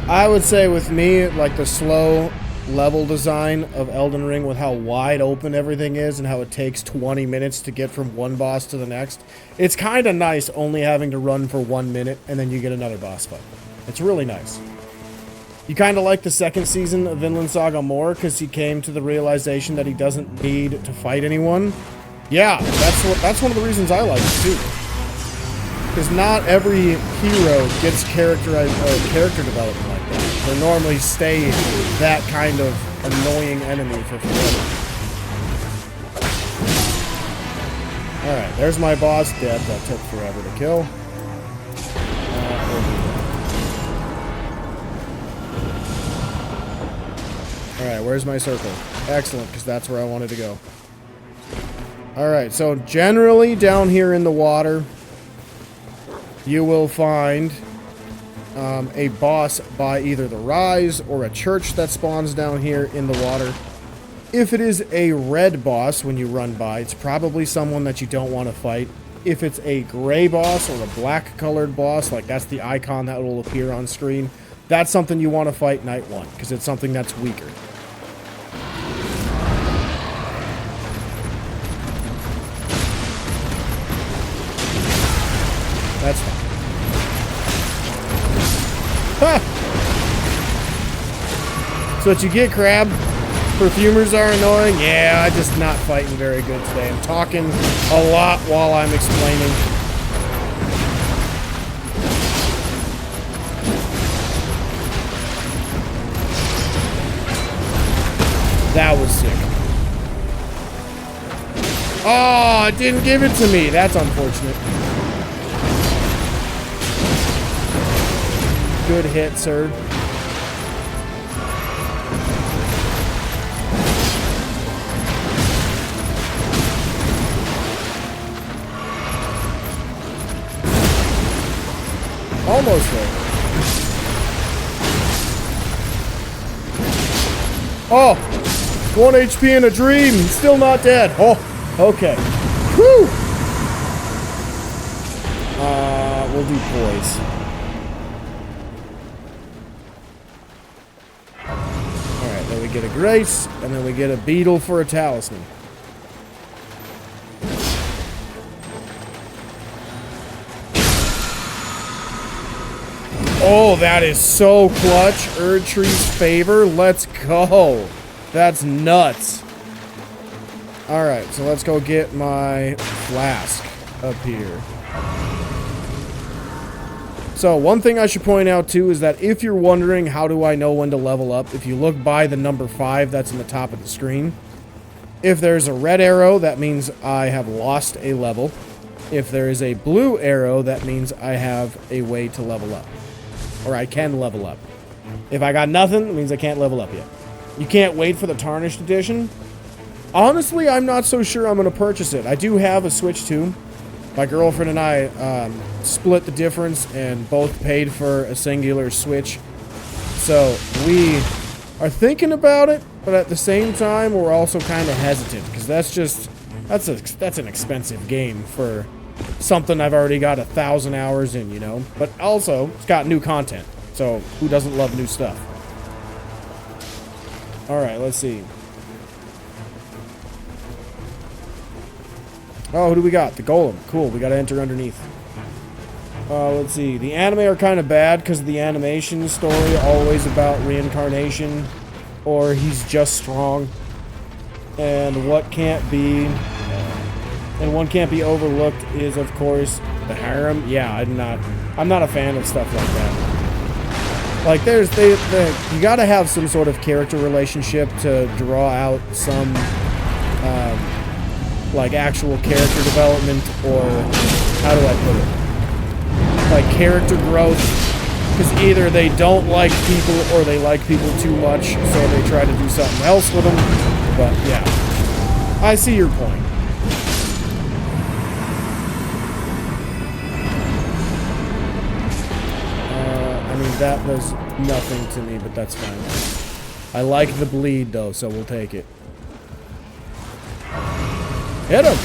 I would say with me, like the slow level design of Elden Ring with how wide open everything is and how it takes 20 minutes to get from one boss to the next, it's kind of nice only having to run for 1 minute and then you get another boss fight. It's really nice. You kind of like the second season of Vinland Saga more because he came to the realization that he doesn't need to fight anyone. Yeah, that's one of the reasons I like it too. Because not every hero gets character development like that. They normally stay that kind of annoying enemy for forever. Alright, there's my boss dead. That took forever to kill. Alright, where's my circle? Excellent, because that's where I wanted to go. Alright, so generally down here in the water, you will find a boss by either the rise or a church that spawns down here in the water. If it is a red boss when you run by, it's probably someone that you don't want to fight. If it's a gray boss or a black colored boss, like that's the icon that will appear on screen, that's something you want to fight night one, because it's something that's weaker. That's fine. Ha! So what you get, Crab? Perfumers are annoying? Yeah, I'm just not fighting very good today. I'm talking a lot while I'm explaining. That was sick. Oh, it didn't give it to me. That's unfortunate. Good hit, sir. Almost there. Oh! 1 HP in a dream! Still not dead! Oh! Okay. Whew! We'll do poise. Alright, then we get a grace, and then we get a beetle for a talisman. Oh, that is so clutch. Erdtree's favor. Let's go. That's nuts. Alright, so let's go get my flask up here. So, one thing I should point out too is that if you're wondering how do I know when to level up, if you look by the number 5 that's in the top of the screen, if there's a red arrow, that means I have lost a level. If there is a blue arrow, that means I have a way to level up. Or I can level up. If I got nothing, it means I can't level up yet. You can't wait for the Tarnished Edition. Honestly, I'm not so sure I'm going to purchase it. I do have a Switch 2. My girlfriend and I split the difference and both paid for a singular Switch. So we are thinking about it, but at the same time, we're also kind of hesitant. Because that's an expensive game for something I've already got 1,000 hours in, you know? But also, it's got new content. So, who doesn't love new stuff? Alright, let's see. Oh, who do we got? The Golem. Cool, we gotta enter underneath. Let's see. The anime are kind of bad because of the animation story, always about reincarnation, or he's just strong. And what can't be... And one can't be overlooked is, of course, the harem. Yeah, I'm not a fan of stuff like that. Like, you gotta have some sort of character relationship to draw out some, like, actual character development, or, how do I put it? Like, character growth. Because either they don't like people, or they like people too much, so they try to do something else with them. But, yeah. I see your point. That does nothing to me, but that's fine. I like the bleed, though, so we'll take it. Hit him!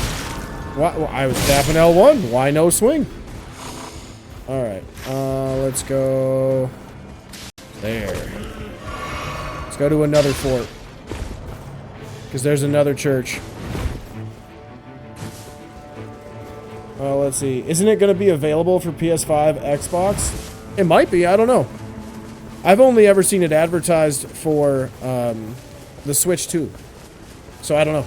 Well, I was tapping L1. Why no swing? Alright, let's go... There. Let's go to another fort. Because there's another church. Let's see. Isn't it going to be available for PS5, Xbox? It might be, I don't know. I've only ever seen it advertised for the Switch 2. So I don't know.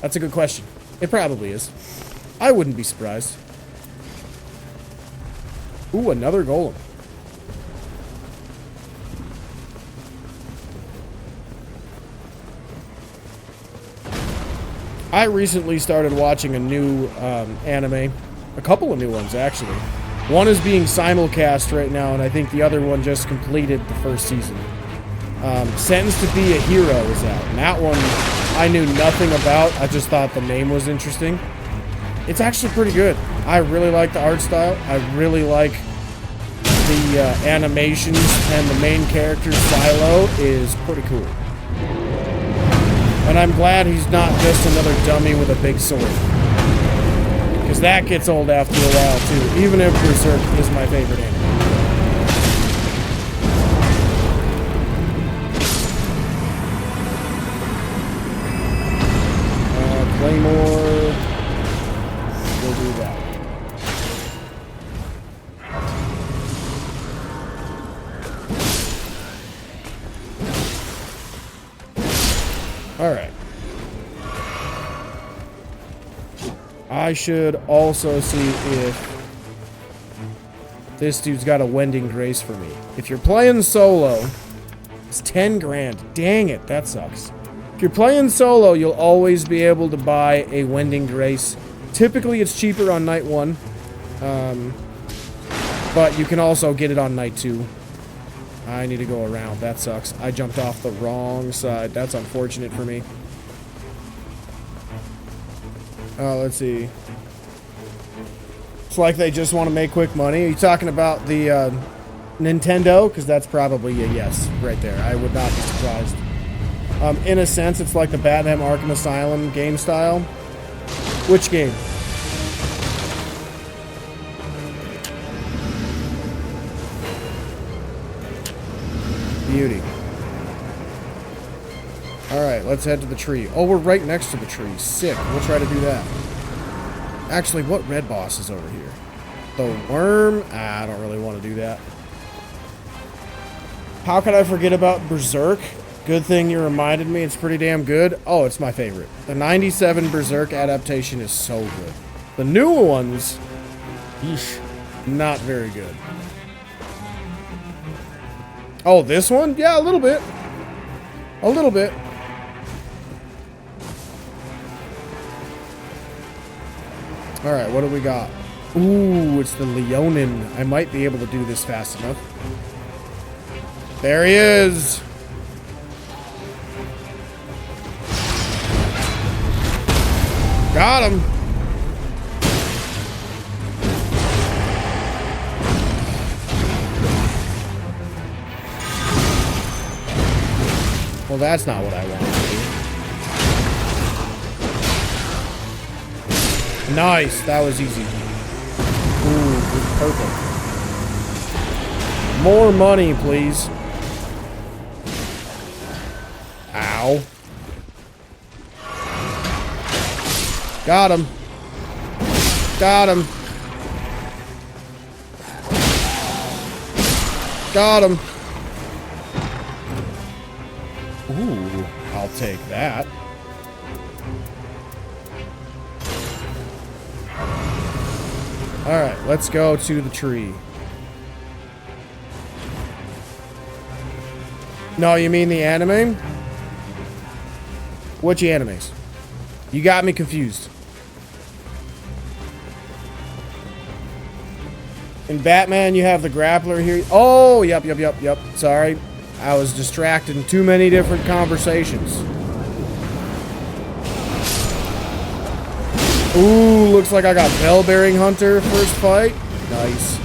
That's a good question. It probably is. I wouldn't be surprised. Ooh, another golem. I recently started watching a new anime. A couple of new ones, actually. One is being simulcast right now, and I think the other one just completed the first season. Sentenced to Be a Hero is out. And that one I knew nothing about. I just thought the name was interesting. It's actually pretty good. I really like the art style. I really like the animations, and the main character, Silo, is pretty cool. And I'm glad he's not just another dummy with a big sword. Because that gets old after a while, too. Even if Berserk is my favorite anime. Claymore. We'll do that. Alright. I should also see if this dude's got a Wending Grace for me. If you're playing solo, it's 10 grand. Dang it, that sucks. If you're playing solo, you'll always be able to buy a Wending Grace. Typically, it's cheaper on night 1. But you can also get it on night 2. I need to go around. That sucks. I jumped off the wrong side. That's unfortunate for me. Let's see. It's like they just want to make quick money. Are you talking about the Nintendo? Because that's probably a yes right there. I would not be surprised. In a sense, it's like the Batman Arkham Asylum game style. Which game? Beauty. Alright, let's head to the tree. Oh, we're right next to the tree. Sick. We'll try to do that. Actually, what red boss is over here? The worm? I don't really want to do that. How could I forget about Berserk? Good thing you reminded me. It's pretty damn good. Oh, it's my favorite. The 97 Berserk adaptation is so good. The new ones, yeesh, not very good. Oh, this one? Yeah, a little bit. A little bit. Alright, what do we got? Ooh, it's the Leonin. I might be able to do this fast enough. There he is! Got him! Well, that's not what I wanted to do. Nice! That was easy. Ooh, perfect. More money, please. Ow. Got him. Got him. Got him. Ooh, I'll take that. Alright, let's go to the tree. No, you mean the anime? Which animes? You got me confused. In Batman, you have the grappler here. Oh, yep. Sorry. I was distracted in too many different conversations. Ooh, looks like I got Bell-Bearing Hunter first fight. Nice.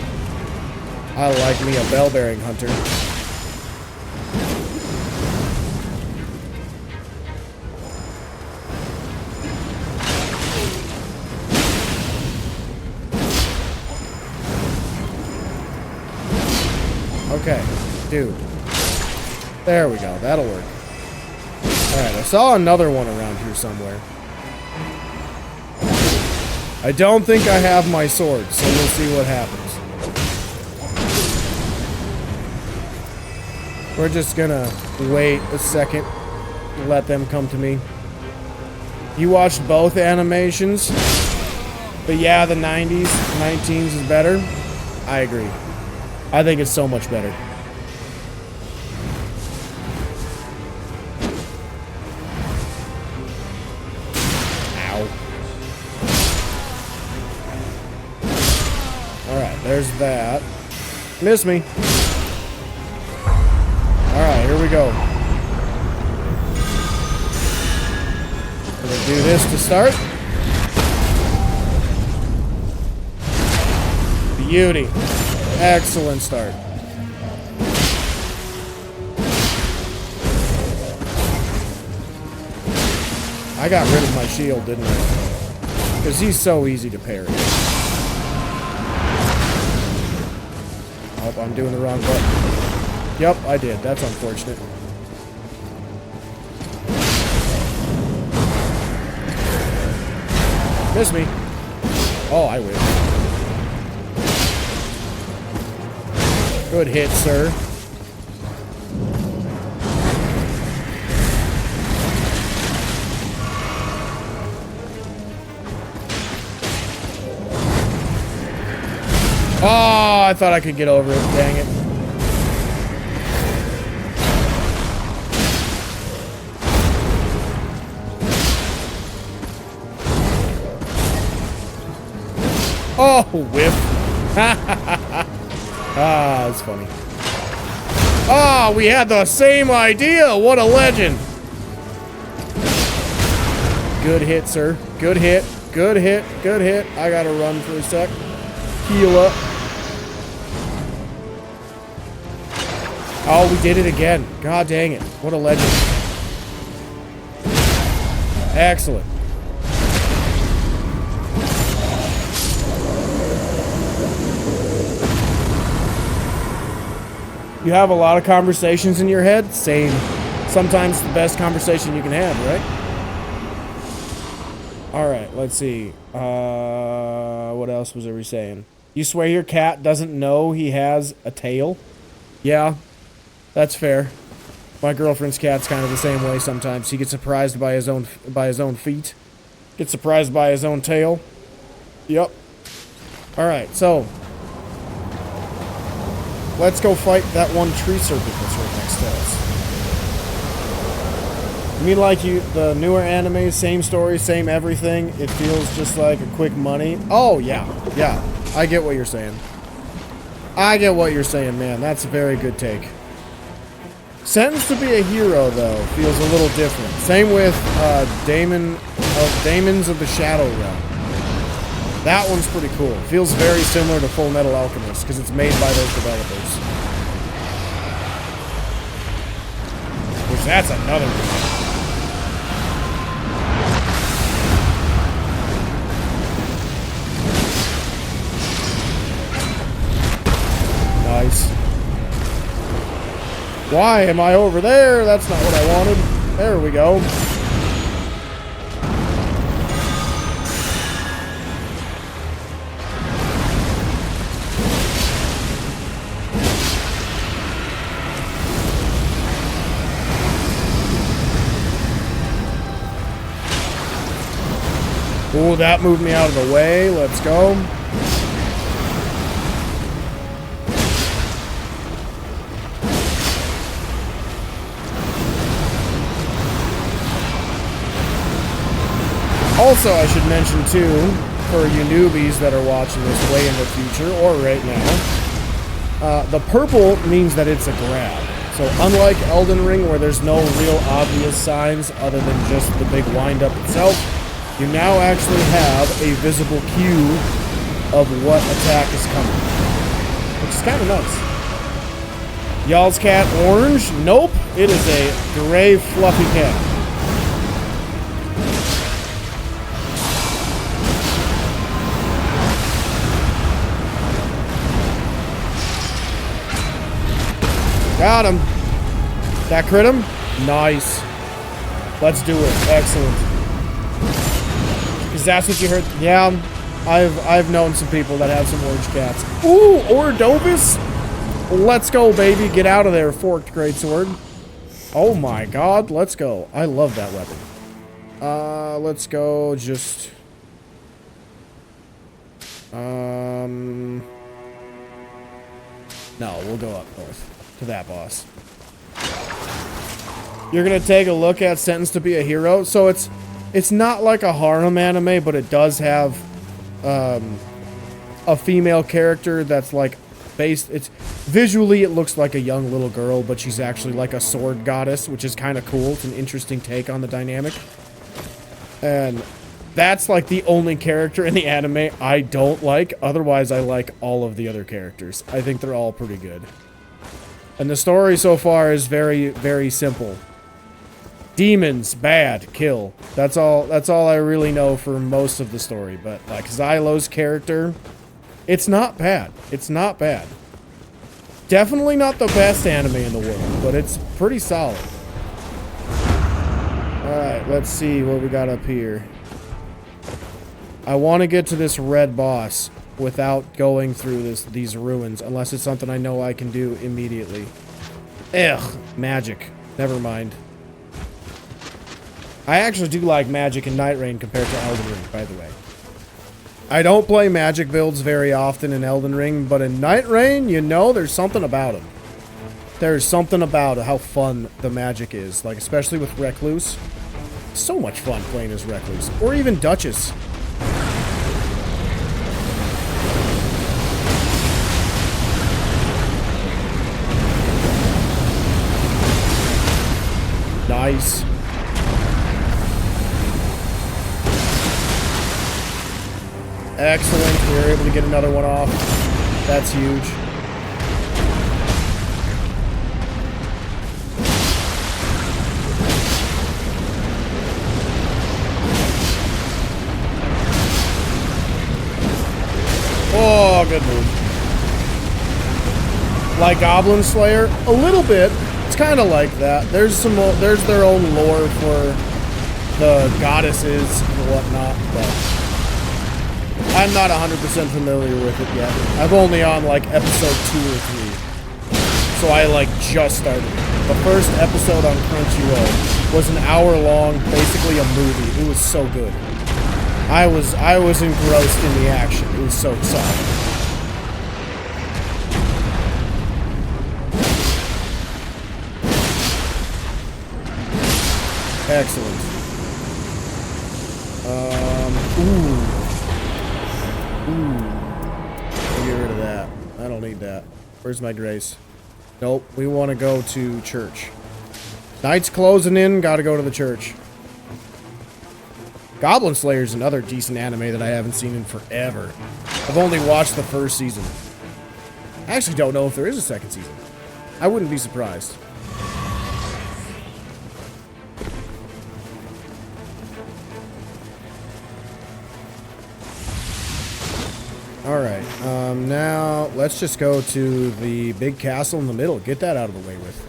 I like me a Bell-Bearing Hunter. Okay, dude. There we go. That'll work. Alright, I saw another one around here somewhere. I don't think I have my sword, so we'll see what happens. We're just gonna wait a second and let them come to me. You watched both animations, but yeah, the 90s, 19s is better. I agree. I think it's so much better. There's that. Miss me. Alright, here we go. Gonna do this to start. Beauty. Excellent start. I got rid of my shield, didn't I? Because he's so easy to parry. Oh, I'm doing the wrong button. Yep, I did. That's unfortunate. Miss me. Oh, I win. Good hit, sir. Oh, I thought I could get over it. Dang it. Oh, whiff. Ah, that's funny. Oh, we had the same idea. What a legend. Good hit, sir. Good hit. Good hit. Good hit. I gotta run for a sec. Heal up. Oh, we did it again. God dang it. What a legend. Excellent. You have a lot of conversations in your head? Same. Sometimes the best conversation you can have, right? Alright, let's see. What else was we saying? You swear your cat doesn't know he has a tail? Yeah, that's fair. My girlfriend's cat's kind of the same way sometimes. He gets surprised by his own feet. Gets surprised by his own tail. Yep. Alright, so let's go fight that one tree serpent that's right next to us. You mean like the newer anime, same story, same everything? It feels just like a quick money. Oh, yeah. Yeah. I get what you're saying. I get what you're saying, man. That's a very good take. Sentenced to be a Hero, though, feels a little different. Same with Daemons of the Shadow Realm. That one's pretty cool. Feels very similar to Full Metal Alchemist, because it's made by those developers. Which, that's another one. Nice. Why am I over there? That's not what I wanted. There we go. Oh, that moved me out of the way. Let's go. Also, I should mention, too, for you newbies that are watching this way in the future, or right now, the purple means that it's a grab. So unlike Elden Ring, where there's no real obvious signs other than just the big wind-up itself, you now actually have a visible cue of what attack is coming, which is kind of nice. Y'all's cat orange? Nope, it is a gray fluffy cat. Got him. That crit him? Nice. Let's do it. Excellent. Is that what you heard? Yeah, I've known some people that have some orange cats. Ooh, Ordovis? Let's go, baby. Get out of there, forked greatsword. Oh my god, let's go. I love that weapon. Let's go just... No, we'll go up north. To that boss. You're gonna take a look at Sentenced to be a Hero. So it's not like a harem anime, but it does have a female character that's like based. It's visually it looks like a young little girl, but she's actually like a sword goddess, which is kind of cool. It's an interesting take on the dynamic. And that's like the only character in the anime I don't like. Otherwise, I like all of the other characters. I think they're all pretty good. And the story so far is very, very simple. Demons, bad, kill. That's all I really know for most of the story. But like Xylo's character, it's not bad. It's not bad. Definitely not the best anime in the world, but it's pretty solid. Alright, let's see what we got up here. I want to get to this red boss without going through these ruins, unless it's something I know I can do immediately. Ugh, magic. Never mind. I actually do like magic in Nightrein compared to Elden Ring, by the way. I don't play magic builds very often in Elden Ring, but in Nightrein, you know, there's something about them. There's something about how fun the magic is, like especially with Recluse. So much fun playing as Recluse, or even Duchess. Nice. Excellent. We were able to get another one off. That's huge. Oh, good move. Like Goblin Slayer? A little bit. It's kind of like that. There's their own lore for the goddesses and whatnot, but I'm not 100% familiar with it yet. I'm only on like episode 2 or 3. So I like just started. The first episode on Crunchyroll was an hour long, basically a movie. It was so good. I was engrossed in the action. It was so exciting. Excellent. Ooh. I'll get rid of that. I don't need that. Where's my grace? Nope. We want to go to church. Night's closing in. Got to go to the church. Goblin Slayer is another decent anime that I haven't seen in forever. I've only watched the first season. I actually don't know if there is a second season. I wouldn't be surprised. Alright, now let's just go to the big castle in the middle. Get that out of the way with.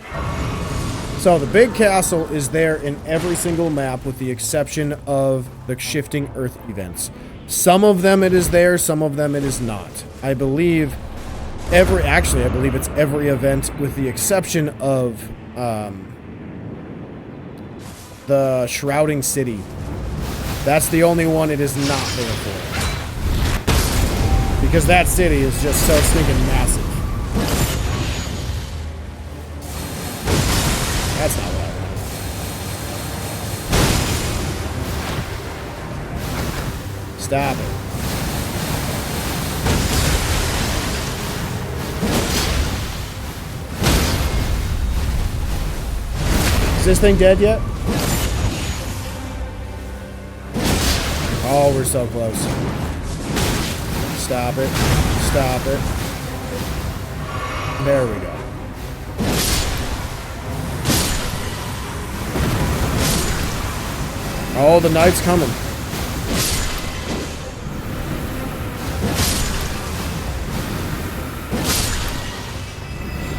So the big castle is there in every single map with the exception of the shifting earth events. Some of them it is there, some of them it is not. I believe I believe it's every event with the exception of the Shrouding City. That's the only one it is not there for. Because that city is just so stinking massive. That's not what I want. Stop it. Is this thing dead yet? Oh, we're so close. Stop it. Stop it. There we go. Oh, the knight's coming.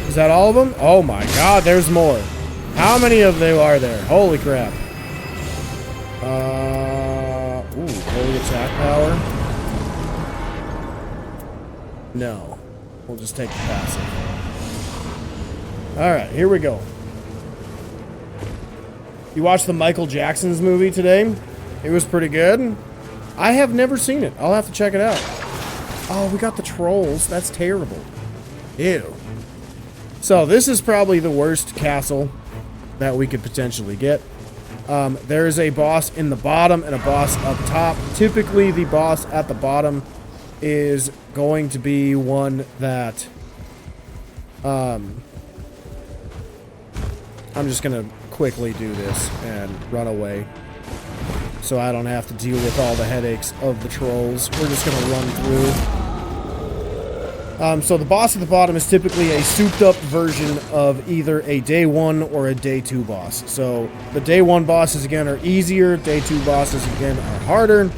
Is that all of them? Oh my god, there's more. How many of them are there? Holy crap. Holy attack power. No. We'll just take the passive. Alright, here we go. You watched the Michael Jackson's movie today? It was pretty good. I have never seen it. I'll have to check it out. Oh, we got the trolls. That's terrible. Ew. So, this is probably the worst castle that we could potentially get. There is a boss in the bottom and a boss up top. Typically, the boss at the bottom is going to be one that I'm just gonna quickly do this and run away so I don't have to deal with all the headaches of the trolls. We're just gonna run through. So the boss at the bottom is typically a souped-up version of either a day 1 or a day 2 boss. So the day 1 bosses, again, are easier. Day 2 bosses, again, are harder.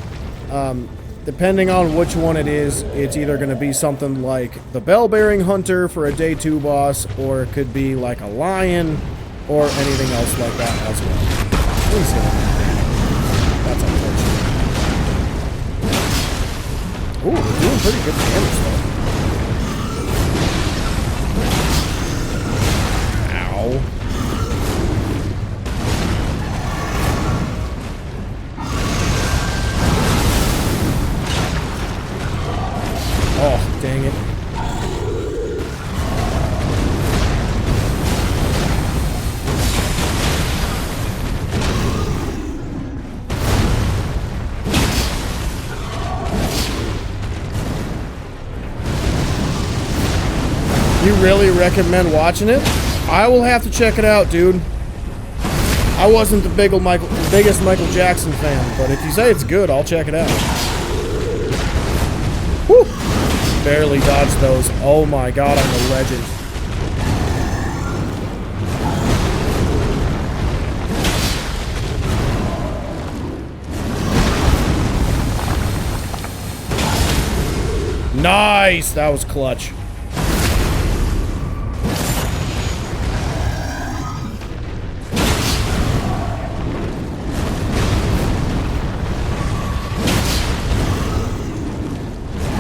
Depending on which one it is, it's either going to be something like the Bell-Bearing Hunter for a day 2 boss, or it could be like a lion, or anything else like that as well. Please hit him. That's unfortunate. Ooh, we're doing pretty good damage, though. Ow. Oh, dang it. You really recommend watching it? I will have to check it out, dude. I wasn't the biggest Michael Jackson fan, but if you say it's good, I'll check it out. Whew. Barely dodged those. Oh my god, I'm a legend. Nice! That was clutch.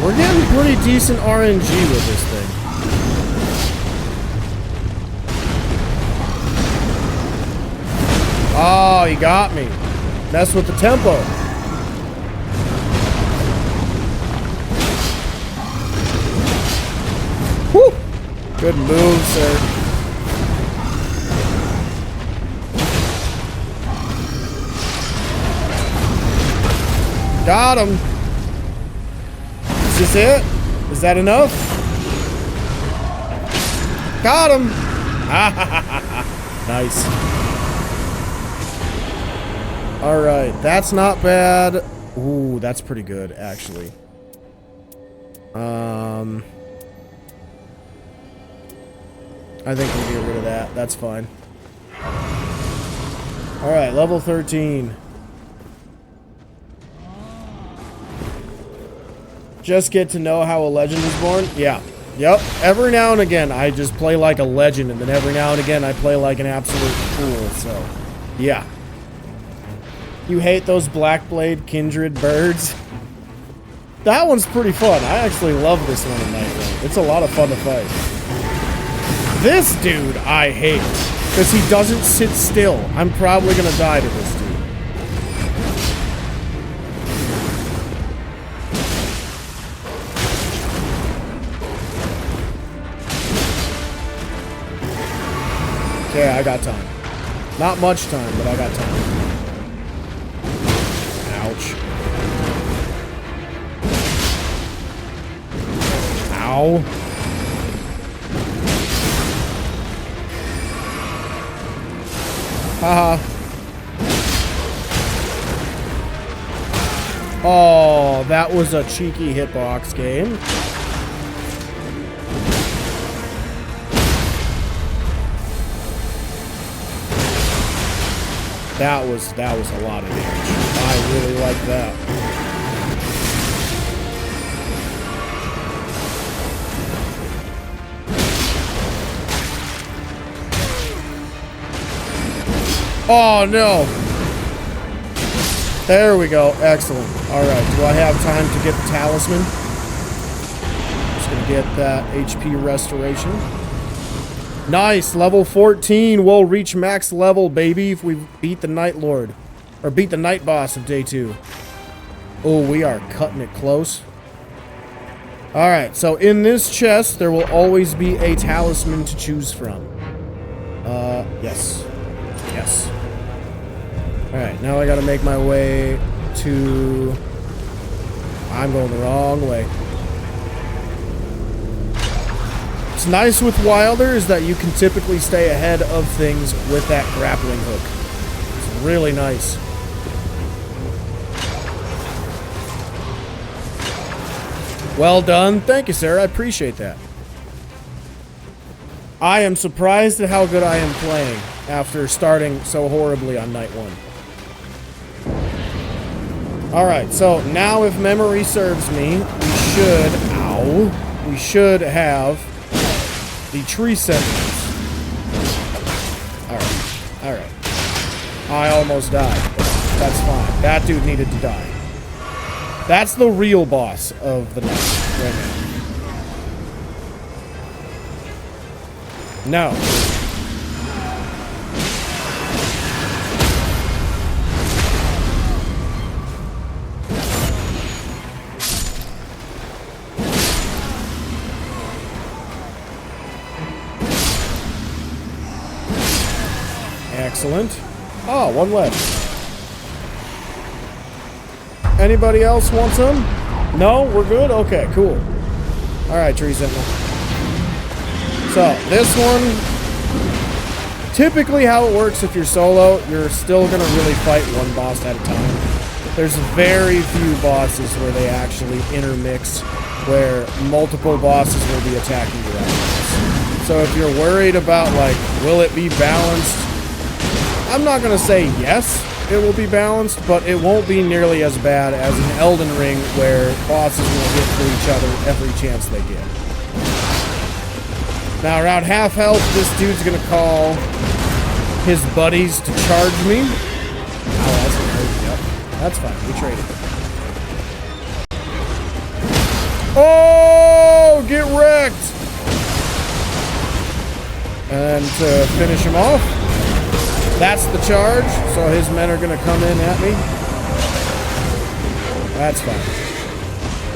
We're getting pretty decent RNG with this thing. Oh, he got me. Mess with the tempo. Whew. Good move, sir. Got him. Is this it? Is that enough? Got him! Nice. Alright, that's not bad. Ooh, that's pretty good, actually. I think we'll get rid of that. That's fine. Alright, level 13. Just get to know how a legend is born? Yeah. Yep. Every now and again, I just play like a legend, and then every now and again, I play like an absolute fool, so... yeah. You hate those Blackblade Kindred birds? That one's pretty fun. I actually love this one in Nightrein. It's a lot of fun to fight. This dude, I hate. Because he doesn't sit still. I'm probably gonna die to this dude. Okay, I got time. Not much time, but I got time. Ouch. Ow. Haha. Oh, that was a cheeky hitbox game. That was a lot of damage. I really like that. Oh no! There we go. Excellent. Alright, do I have time to get the talisman? Just gonna get that HP restoration. Nice, level 14. We'll reach max level, baby, if we beat the Night Lord. Or beat the Night Boss of day 2. Oh, we are cutting it close. Alright, so in this chest, there will always be a talisman to choose from. Yes. Yes. Alright, now I gotta make my way to... I'm going the wrong way. What's nice with Wilder is that you can typically stay ahead of things with that grappling hook. It's really nice. Well done. Thank you, sir. I appreciate that. I am surprised at how good I am playing after starting so horribly on night 1. Alright, so now if memory serves me, we should have the tree sentinels. Alright. I almost died, but that's fine. That dude needed to die. That's the real boss of the night right now. No. Excellent. Oh, one left. Anybody else want some? No? We're good? Okay, cool. Alright, Tree Sentinel. So, this one, typically how it works if you're solo, you're still going to really fight one boss at a time. There's very few bosses where they actually intermix, where multiple bosses will be attacking you at once. So if you're worried about, like, will it be balanced? I'm not going to say yes, it will be balanced, but it won't be nearly as bad as an Elden Ring where bosses will hit for each other every chance they get. Now, around half health, this dude's gonna call his buddies to charge me. Oh, that's good. Yep. That's fine. We traded. Oh, get wrecked! And to finish him off, that's the charge. So his men are gonna come in at me. That's fine.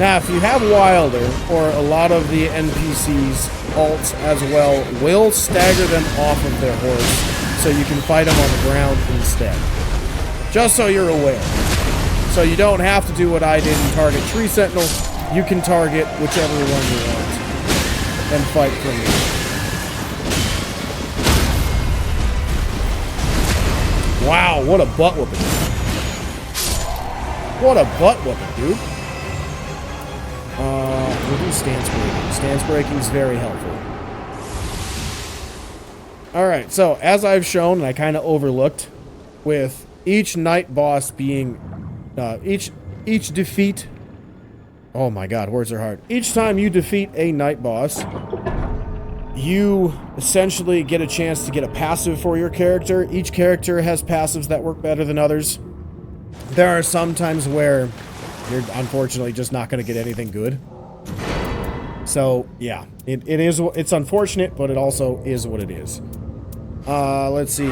Now, if you have Wilder, or a lot of the NPCs, ults as well, will stagger them off of their horse, so you can fight them on the ground instead. Just so you're aware. So you don't have to do what I did and target Tree Sentinel. You can target whichever one you want and fight from you. Wow, what a butt whooping. What a butt whooping, dude. We'll do stance breaking. Stance breaking is very helpful. Alright, so as I've shown, and I kind of overlooked, with each night boss being, each defeat, oh my god, words are hard. Each time you defeat a night boss, you essentially get a chance to get a passive for your character. Each character has passives that work better than others. There are some times where you're unfortunately just not going to get anything good. So, yeah, it's unfortunate, but it also is what it is. Let's see.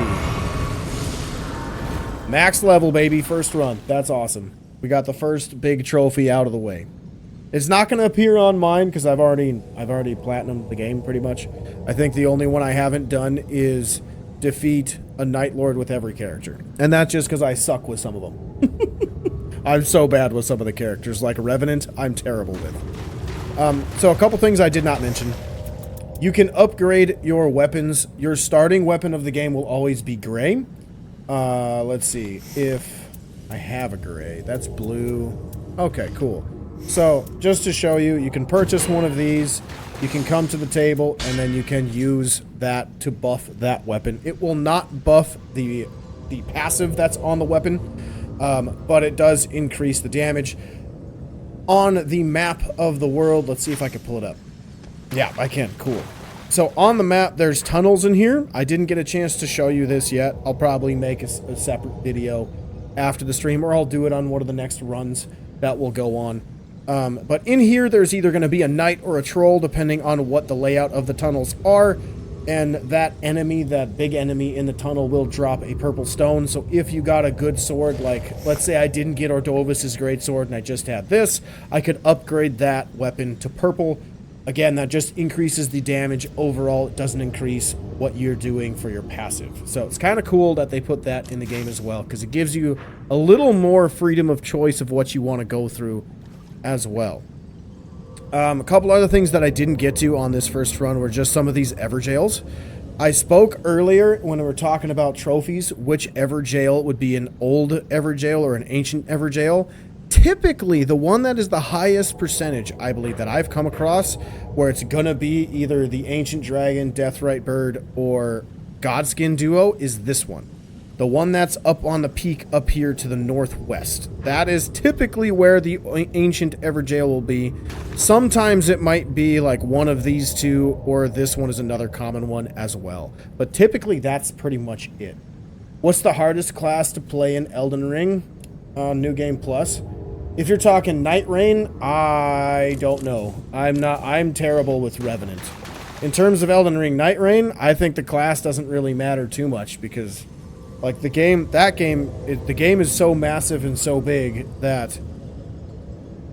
Max level, baby, first run. That's awesome. We got the first big trophy out of the way. It's not going to appear on mine because I've already platinumed the game pretty much. I think the only one I haven't done is defeat a Night Lord with every character. And that's just because I suck with some of them. I'm so bad with some of the characters. Like Revenant, I'm terrible with. So a couple things I did not mention. You can upgrade your weapons. Your starting weapon of the game will always be gray. Let's see. If I have a gray. That's blue. Okay, cool. So, just to show you, you can purchase one of these. You can come to the table, and then you can use that to buff that weapon. It will not buff the passive that's on the weapon, but it does increase the damage. On the map of the world, let's see if I can pull it up. Yeah, I can. Cool. So on the map, there's tunnels in here. I didn't get a chance to show you this yet. I'll probably make a separate video after the stream, or I'll do it on one of the next runs that will go on. But in here, there's either going to be a knight or a troll, depending on what the layout of the tunnels are. And that enemy, that big enemy in the tunnel, will drop a purple stone. So if you got a good sword, like, let's say I didn't get Ordovis's great sword and I just had this, I could upgrade that weapon to purple. Again, that just increases the damage overall. It doesn't increase what you're doing for your passive. So it's kind of cool that they put that in the game as well, because it gives you a little more freedom of choice of what you want to go through as well. A couple other things that I didn't get to on this first run were just some of these Everjails. I spoke earlier when we were talking about trophies, which Everjail would be an old Everjail or an ancient Everjail. typically the one that is the highest percentage, I believe, that I've come across, where it's gonna be either the Ancient Dragon, Deathrite Bird, or Godskin duo, is this one. The one that's up on the peak up here to the northwest. That is typically where the Ancient Evergaol will be. Sometimes it might be like one of these two, or this one is another common one as well. But typically that's pretty much it. What's the hardest class to play in Elden Ring on New Game Plus? If you're talking Nightrein, I don't know. I'm terrible with Revenant. In terms of Elden Ring Nightrein, I think the class doesn't really matter too much because like the game is so massive and so big that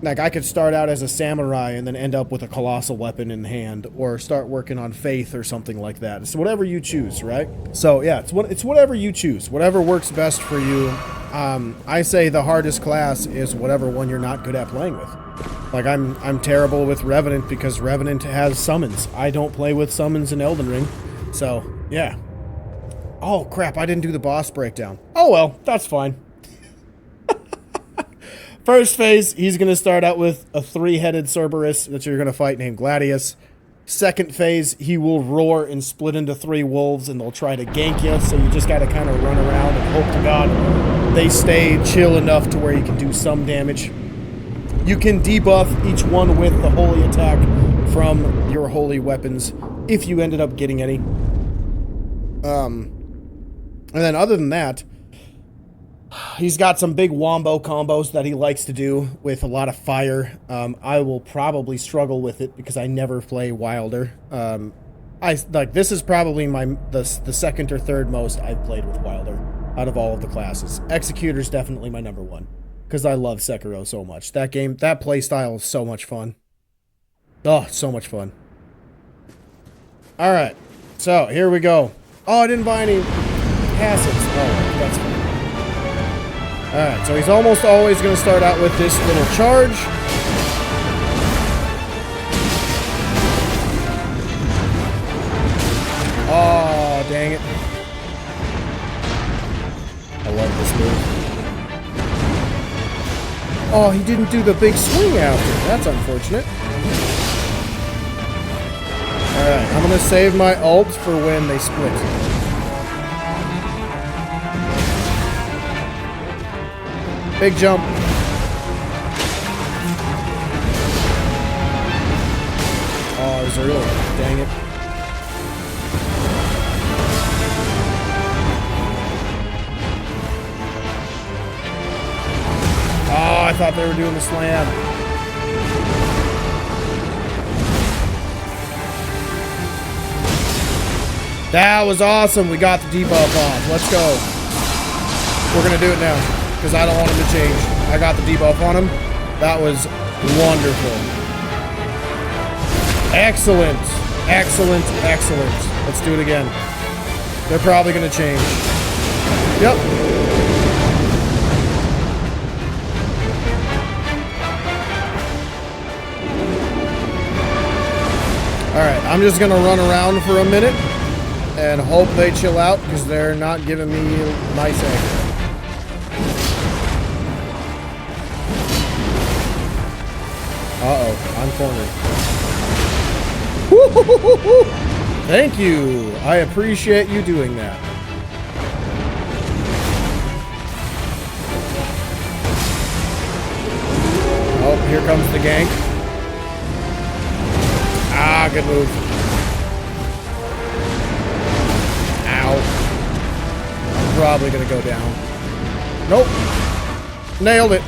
like I could start out as a samurai and then end up with a colossal weapon in hand, or start working on faith or something like that. It's whatever you choose, right? So yeah, it's whatever you choose, whatever works best for you. I say the hardest class is whatever one you're not good at playing with. Like I'm terrible with Revenant because Revenant has summons. I don't play with summons in Elden Ring, so yeah. Oh crap, I didn't do the boss breakdown. Oh well, that's fine. First phase, he's going to start out with a 3-headed Cerberus that you're going to fight named Gladius. Second phase, he will roar and split into 3 wolves and they'll try to gank you, so you just got to kind of run around and hope to God they stay chill enough to where you can do some damage. You can debuff each one with the holy attack from your holy weapons if you ended up getting any. And then other than that, he's got some big wombo combos that he likes to do with a lot of fire. I will probably struggle with it because I never play Wilder. This is probably the second or third most I've played with Wilder out of all of the classes. Executor's definitely my number one because I love Sekiro so much. That play style is so much fun. Oh, so much fun. All right, so here we go. Oh, I didn't buy any assets. Oh, that's fine. Alright, so he's almost always going to start out with this little charge. Oh, dang it. I love this move. Oh, he didn't do the big swing after. That's unfortunate. Alright, I'm going to save my ult for when they split. Big jump. Oh, it was early. Dang it. Oh, I thought they were doing the slam. That was awesome. We got the debuff off. Let's go. We're going to do it now because I don't want him to change. I got the debuff on him. That was wonderful. Excellent. Excellent. Excellent. Let's do it again. They're probably going to change. Yep. Alright, I'm just going to run around for a minute and hope they chill out because they're not giving me nice aggro. Uh-oh, I'm cornered. Thank you. I appreciate you doing that. Oh, here comes the gank. Ah, good move. Ow. I'm probably gonna go down. Nope. Nailed it.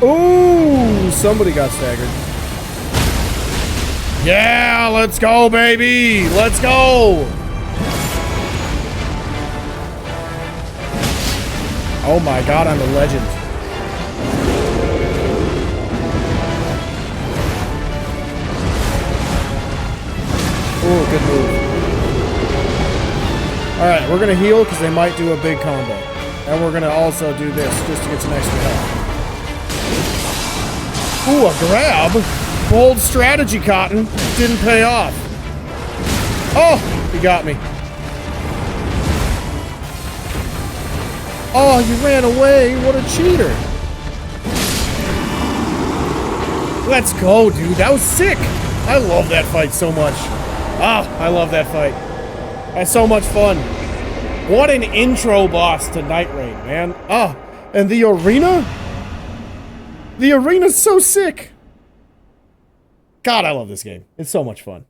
Ooh, somebody got staggered. Yeah, let's go, baby. Let's go. Oh my God, I'm a legend. Ooh, good move. All right, we're gonna heal because they might do a big combo. And we're gonna also do this just to get some extra health. Ooh, a grab. Bold strategy, Cotton. Didn't pay off. Oh, he got me. Oh, you ran away. What a cheater. Let's go, dude. That was sick. I love that fight so much. Ah, I love that fight. That's so much fun. What an intro boss to Nightrein, man. Ah, and the arena? The arena's so sick. God, I love this game. It's so much fun.